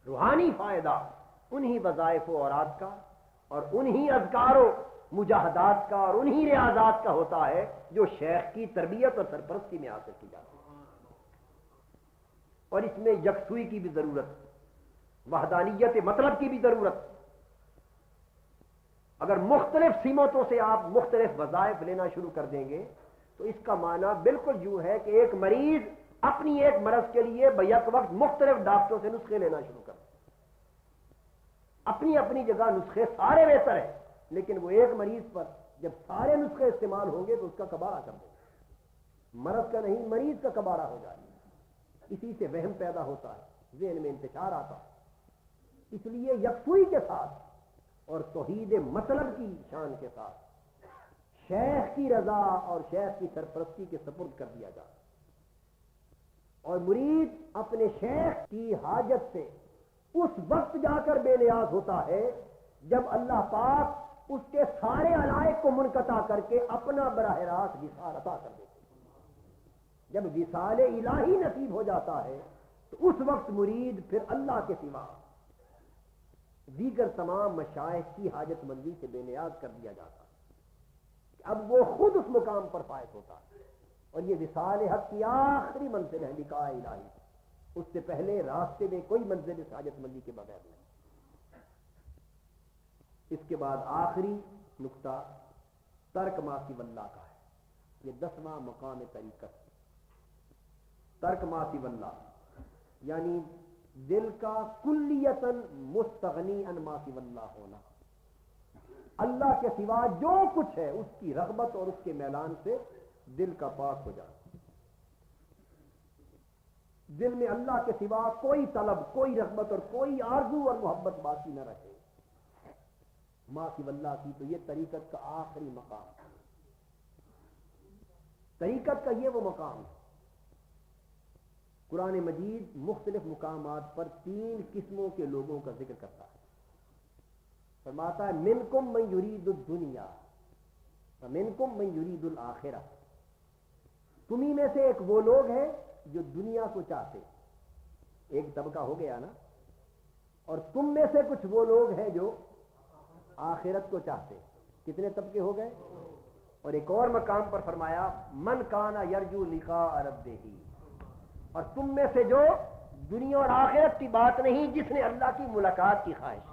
روحانی فائدہ انہی وظائف و اوراد کا اور انہی اذکار و مجاہدات کا اور انہی ریاضات کا ہوتا ہے جو شیخ کی تربیت اور سرپرستی میں حاصل کی جاتی ہے. اور اس میں یکسوئی کی بھی ضرورت، وحدانیت مطلب کی بھی ضرورت. اگر مختلف سمتوں سے آپ مختلف وظائف لینا شروع کر دیں گے تو اس کا معنی بالکل یوں ہے کہ ایک مریض اپنی ایک مرض کے لیے بیک وقت مختلف ڈاکٹروں سے نسخے لینا شروع کر دیں. اپنی اپنی جگہ نسخے سارے بہتر ہیں، لیکن وہ ایک مریض پر جب سارے نسخے استعمال ہوں گے تو اس کا کباڑہ کر دیں گے. مرض کا نہیں، مریض کا کباڑہ ہو جائے. اسی سے وہم پیدا ہوتا ہے، ذہن میں انتشار آتا ہے. اس لیے یکسوئی کے ساتھ اور توحید مطلب کی شان کے ساتھ شیخ کی رضا اور شیخ کی سرپرستی کے سپرد کر دیا جاتا. اور مرید اپنے شیخ کی حاجت سے اس وقت جا کر بے نیاز ہوتا ہے جب اللہ پاک اس کے سارے علائق کو منقطع کر کے اپنا براہ راست وصال عطا کر دیتے. جب وصال الہی نصیب ہو جاتا ہے تو اس وقت مرید پھر اللہ کے سوا دیگر تمام مشائخ کی حاجت مندی سے بے نیاز کر دیا جاتا ہے. اب وہ خود اس مقام پر فائز ہوتا ہے. اور یہ وصال حق کی آخری منزل ہے لقاء الہی. اس سے پہلے راستے میں کوئی منزل اس حاجت مندی کے بغیر نہیں. اس کے بعد آخری نقطہ ترک ما سوی اللہ کا ہے. یہ 10واں مقام طریقت. ترک ما سوی اللہ یعنی دل کا کلیتاً مستغنی عن ما سوی اللہ ہونا. اللہ کے سوا جو کچھ ہے اس کی رغبت اور اس کے میلان سے دل کا پاک ہو جانا. دل میں اللہ کے سوا کوئی طلب، کوئی رغبت اور کوئی آرزو اور محبت باقی نہ رہے. ما سوی اللہ کی تو یہ طریقت کا آخری مقام. طریقت کا یہ وہ مقام ہے. قرآن مجید مختلف مقامات پر 3 قسموں کے لوگوں کا ذکر کرتا ہے. فرماتا ہے منکم من یرید الدنیا ومنکم من یرید الآخرہ. تمہیں میں سے ایک وہ لوگ ہیں جو دنیا کو چاہتے، ایک طبقہ ہو گیا نا. اور تم میں سے کچھ وہ لوگ ہیں جو آخرت کو چاہتے. کتنے طبقے ہو گئے؟ اور ایک اور مقام پر فرمایا من کانا یرجو لقاء ربہ. اور تم میں سے جو دنیا اور آخرت کی بات نہیں، جس نے اللہ کی ملاقات کی خواہش،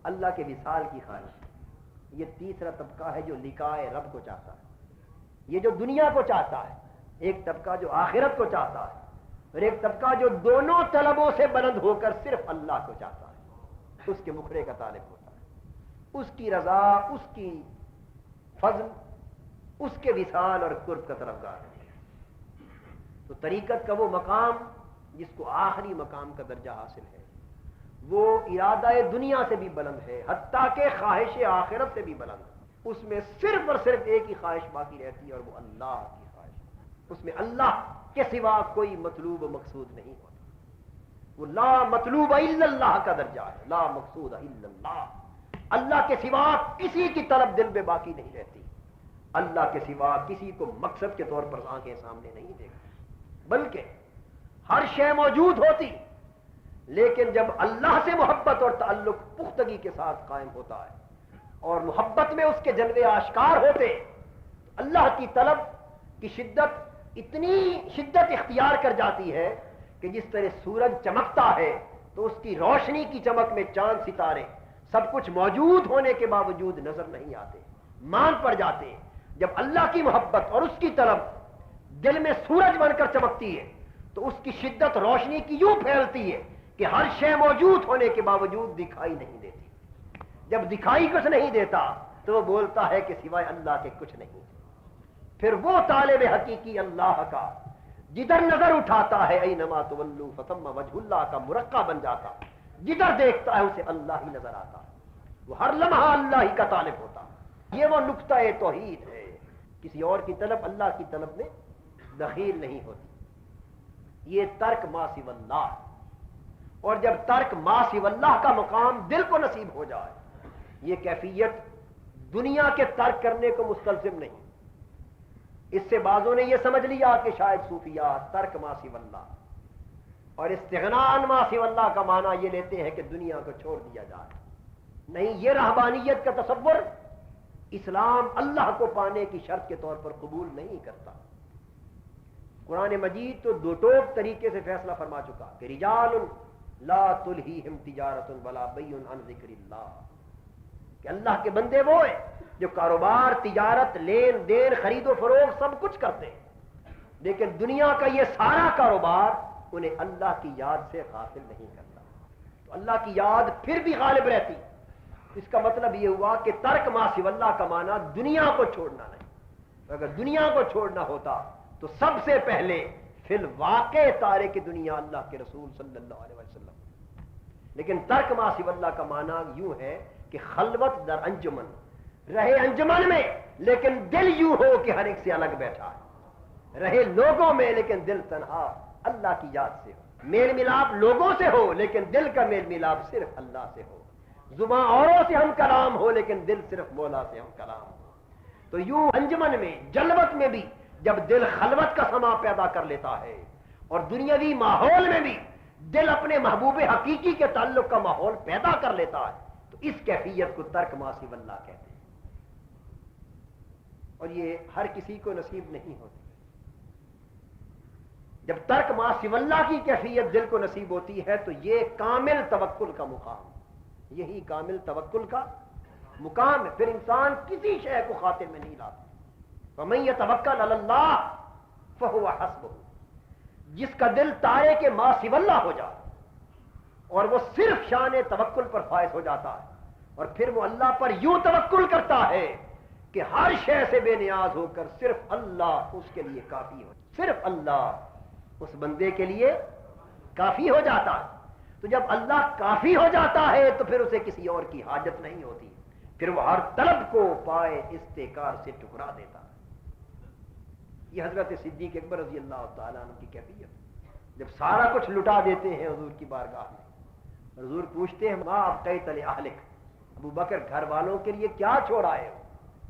اللہ کے وصال کی خواہش. یہ تیسرا طبقہ ہے جو لقاء رب کو چاہتا ہے. یہ جو دنیا کو چاہتا ہے، ایک طبقہ جو آخرت کو چاہتا ہے، اور ایک طبقہ جو دونوں طلبوں سے بلند ہو کر صرف اللہ کو چاہتا ہے. اس کے مکھڑے کا طالب ہوتا ہے، اس کی رضا، اس کی فضل، اس کے وصال اور قرب کا طلبگار ہے. تو طریقت کا وہ مقام جس کو آخری مقام کا درجہ حاصل ہے، وہ ارادہ دنیا سے بھی بلند ہے، حتیٰ کہ خواہش آخرت سے بھی بلند ہے۔ اس میں صرف اور صرف ایک ہی خواہش باقی رہتی ہے، اور وہ اللہ کی خواہش۔ اس میں اللہ کے سوا کوئی مطلوب و مقصود نہیں ہوتا۔ وہ لا مطلوب الا اللہ کا درجہ ہے، لا مقصود الا اللہ۔ اللہ کے سوا کسی کی طلب دل میں باقی نہیں رہتی، اللہ کے سوا کسی کو مقصد کے طور پر آنکھیں سامنے نہیں دیکھتی، بلکہ ہر شے موجود ہوتی، لیکن جب اللہ سے محبت اور تعلق پختگی کے ساتھ قائم ہوتا ہے اور محبت میں اس کے جلوے آشکار ہوتے، اللہ کی طلب کی شدت اتنی شدت اختیار کر جاتی ہے کہ جس طرح سورج چمکتا ہے تو اس کی روشنی کی چمک میں چاند ستارے سب کچھ موجود ہونے کے باوجود نظر نہیں آتے، مان پڑ جاتے ہیں۔ جب اللہ کی محبت اور اس کی طلب دل میں سورج بن کر چمکتی ہے تو اس کی شدت روشنی کی یوں پھیلتی ہے کہ ہر شے موجود ہونے کے باوجود دکھائی نہیں دیتی۔ جب دکھائی کچھ نہیں دیتا تو وہ بولتا ہے کہ سوائے اللہ کے کچھ نہیں۔ پھر وہ طالب حقیقی اللہ کا جدھر نظر اٹھاتا ہے اینما تولوا فثم وجہ اللہ کا مرقع بن جاتا، جدھر دیکھتا ہے اسے اللہ ہی نظر آتا، وہ ہر لمحہ اللہ ہی کا طالب ہوتا۔ یہ وہ نقطہ توحید ہے، کسی اور کی طلب اللہ کی طلب میں دخیل نہیں ہوتی۔ یہ ترک ما سوی اللہ، اور جب ترک ما سوی اللہ کا مقام دل کو نصیب ہو جائے، یہ کیفیت دنیا کے ترک کرنے کو مستلزم نہیں۔ اس سے بعضوں نے یہ سمجھ لیا کہ شاید صوفیہ ترک ما سوی اللہ اور استغناء عن ما سوی اللہ کا معنی یہ لیتے ہیں کہ دنیا کو چھوڑ دیا جائے۔ نہیں، یہ رہبانیت کا تصور اسلام اللہ کو پانے کی شرط کے طور پر قبول نہیں کرتا۔ قرآن مجید تو دو ٹوک طریقے سے فیصلہ فرما چکا کہ رجال لا تلہیہم تجارت ولا بیع عن ذکر اللہ، کہ اللہ کے بندے وہ ہیں جو کاروبار، تجارت، لین دین، خرید و فروخت سب کچھ کرتے ہیں، لیکن دنیا کا یہ سارا کاروبار انہیں اللہ کی یاد سے غافل نہیں کرتا۔ تو اللہ کی یاد پھر بھی غالب رہتی۔ اس کا مطلب یہ ہوا کہ ترک ما سوی اللہ کا معنی دنیا کو چھوڑنا نہیں۔ اگر دنیا کو چھوڑنا ہوتا تو سب سے پہلے فی الواقع تارک کی دنیا اللہ کے رسول صلی اللہ علیہ وسلم۔ لیکن ترک ما سوی اللہ کا معنی یوں ہے کہ خلوت در انجمن، رہے انجمن میں لیکن دل یوں ہو کہ ہر ایک سے الگ بیٹھا ہے، رہے لوگوں میں لیکن دل تنہا اللہ کی یاد سے ہو، میل ملاپ لوگوں سے ہو لیکن دل کا میل ملاپ صرف اللہ سے ہو، زباں اوروں سے ہم کلام ہو لیکن دل صرف مولا سے ہم کلام ہو۔ تو یوں انجمن میں، جلوت میں بھی جب دل خلوت کا سما پیدا کر لیتا ہے اور دنیاوی ماحول میں بھی دل اپنے محبوب حقیقی کے تعلق کا ماحول پیدا کر لیتا ہے تو اس کیفیت کو ترک ما سوی اللہ کہتے ہیں، اور یہ ہر کسی کو نصیب نہیں ہوتی۔ جب ترک ما سوی اللہ کی کیفیت دل کو نصیب ہوتی ہے تو یہ کامل توکل کا مقام، یہی کامل توکل کا مقام ہے۔ پھر انسان کسی شے کو خاطر میں نہیں لاتا۔ وَمَن يَتَوَكَّلْ عَلَى اللَّهِ فَهُوَ حَسْبُهُ، جس کا دل تارے کے ما سوی اللہ ہو جائے اور وہ صرف شان توکل پر فائز ہو جاتا ہے، اور پھر وہ اللہ پر یوں توکل کرتا ہے کہ ہر شے سے بے نیاز ہو کر صرف اللہ اس کے لیے کافی ہو، صرف اللہ اس بندے کے لیے کافی ہو جاتا ہے۔ تو جب اللہ کافی ہو جاتا ہے تو پھر اسے کسی اور کی حاجت نہیں ہوتی، پھر وہ ہر طلب کو پائے استقرار سے ٹکرا دیتا ہے۔ یہ حضرت صدیق اکبر رضی اللہ تعالیٰ عنہ کی کیفیت، جب سارا کچھ لٹا دیتے ہیں حضور کی بارگاہ میں، حضور پوچھتے ہیں ما ابقیت لأہلک، ابو بکر گھر والوں کے لیے کیا چھوڑ آئے ہو؟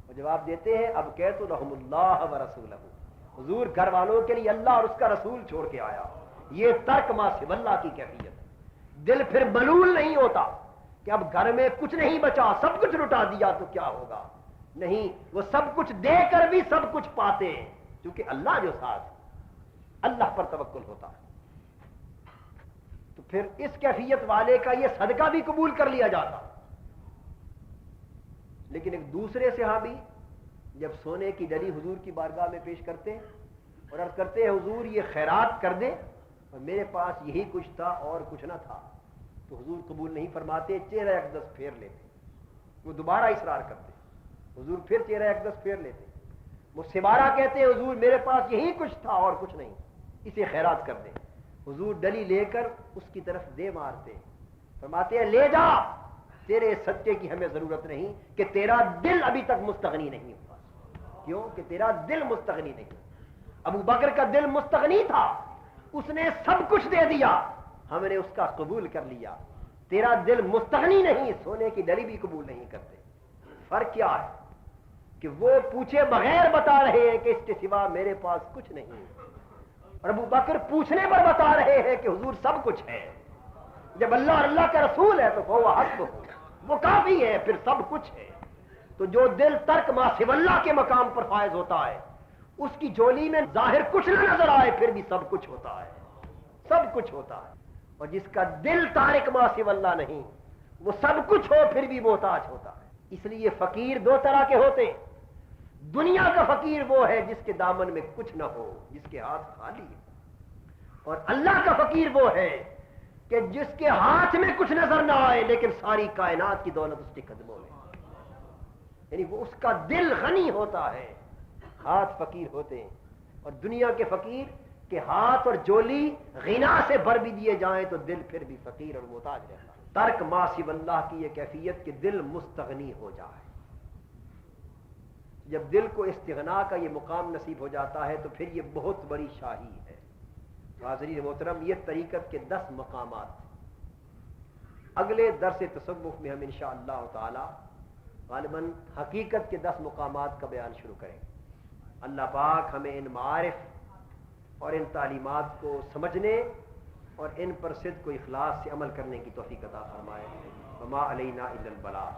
وہ جواب دیتے ہیں ابقیت لہم اللہ ورسولہ، حضور گھر والوں کے لیے اللہ اور اس کا رسول چھوڑ کے آیا۔ یہ ترک ما سوی اللہ کی کیفیت۔ دل پھر ملول نہیں ہوتا کہ اب گھر میں کچھ نہیں بچا، سب کچھ لٹا دیا تو کیا ہوگا، نہیں، وہ سب کچھ دے کر بھی سب کچھ پاتے ہیں کیونکہ اللہ جو ساتھ، اللہ پر توکل ہوتا ہے۔ تو پھر اس کیفیت والے کا یہ صدقہ بھی قبول کر لیا جاتا۔ لیکن ایک دوسرے صحابی جب سونے کی ڈلی حضور کی بارگاہ میں پیش کرتے اور عرض کرتے ہیں حضور یہ خیرات کر دیں، اور میرے پاس یہی کچھ تھا اور کچھ نہ تھا، تو حضور قبول نہیں فرماتے، چہرہ اقدس پھیر لیتے۔ وہ دوبارہ اصرار کرتے، حضور پھر چہرہ اقدس پھیر لیتے۔ وہ سبارہ کہتے ہیں حضور میرے پاس یہی کچھ تھا اور کچھ نہیں، اسے خیرات کر دیں۔ حضور ڈلی لے کر اس کی طرف دے مارتے، فرماتے ہیں لے جا، تیرے صدقے کی ہمیں ضرورت نہیں کہ تیرا دل ابھی تک مستغنی نہیں ہوا۔ کیوں کہ تیرا دل مستغنی نہیں۔ ابو بکر کا دل مستغنی تھا، اس نے سب کچھ دے دیا، ہم نے اس کا قبول کر لیا۔ تیرا دل مستغنی نہیں، سونے کی ڈلی بھی قبول نہیں کرتے۔ فرق کیا ہے کہ وہ پوچھے بغیر بتا رہے ہیں کہ اس کے سوا میرے پاس کچھ نہیں، اور ابو بکر پوچھنے پر بتا رہے ہیں کہ حضور سب کچھ ہے۔ جب اللہ اور اللہ کا رسول ہے تو وہ حسب، وہ کافی ہے، پھر سب کچھ ہے۔ تو جو دل ترک ما سوی اللہ کے مقام پر فائز ہوتا ہے، اس کی جولی میں ظاہر کچھ نہ نظر آئے پھر بھی سب کچھ ہوتا ہے، سب کچھ ہوتا ہے۔ اور جس کا دل تارک ما سوی اللہ نہیں، وہ سب کچھ ہو پھر بھی محتاج ہوتا ہے۔ اس لیے فقیر دو طرح کے ہوتے ہیں۔ دنیا کا فقیر وہ ہے جس کے دامن میں کچھ نہ ہو، جس کے ہاتھ خالی ہے، اور اللہ کا فقیر وہ ہے کہ جس کے ہاتھ میں کچھ نظر نہ آئے لیکن ساری کائنات کی دولت اس کے قدموں میں، یعنی وہ اس کا دل غنی ہوتا ہے، ہاتھ فقیر ہوتے ہیں۔ اور دنیا کے فقیر کے ہاتھ اور جولی غنا سے بھر بھی دیے جائیں تو دل پھر بھی فقیر اور محتاج رہتا ہے۔ ترک ما سوی اللہ کی یہ کیفیت کہ دل مستغنی ہو جائے۔ جب دل کو استغنا کا یہ مقام نصیب ہو جاتا ہے تو پھر یہ بہت بڑی شاہی ہے۔ حاضرین محترم، یہ طریقت کے 10 مقامات ہیں۔ اگلے درس تصوف میں ہم انشاءاللہ تعالی غالباً حقیقت کے 10 مقامات کا بیان شروع کریں۔ اللہ پاک ہمیں ان معارف اور ان تعلیمات کو سمجھنے اور ان پر صدق و اخلاص سے عمل کرنے کی توفیق عطا فرمائے۔ وما علینا الا البلاغ۔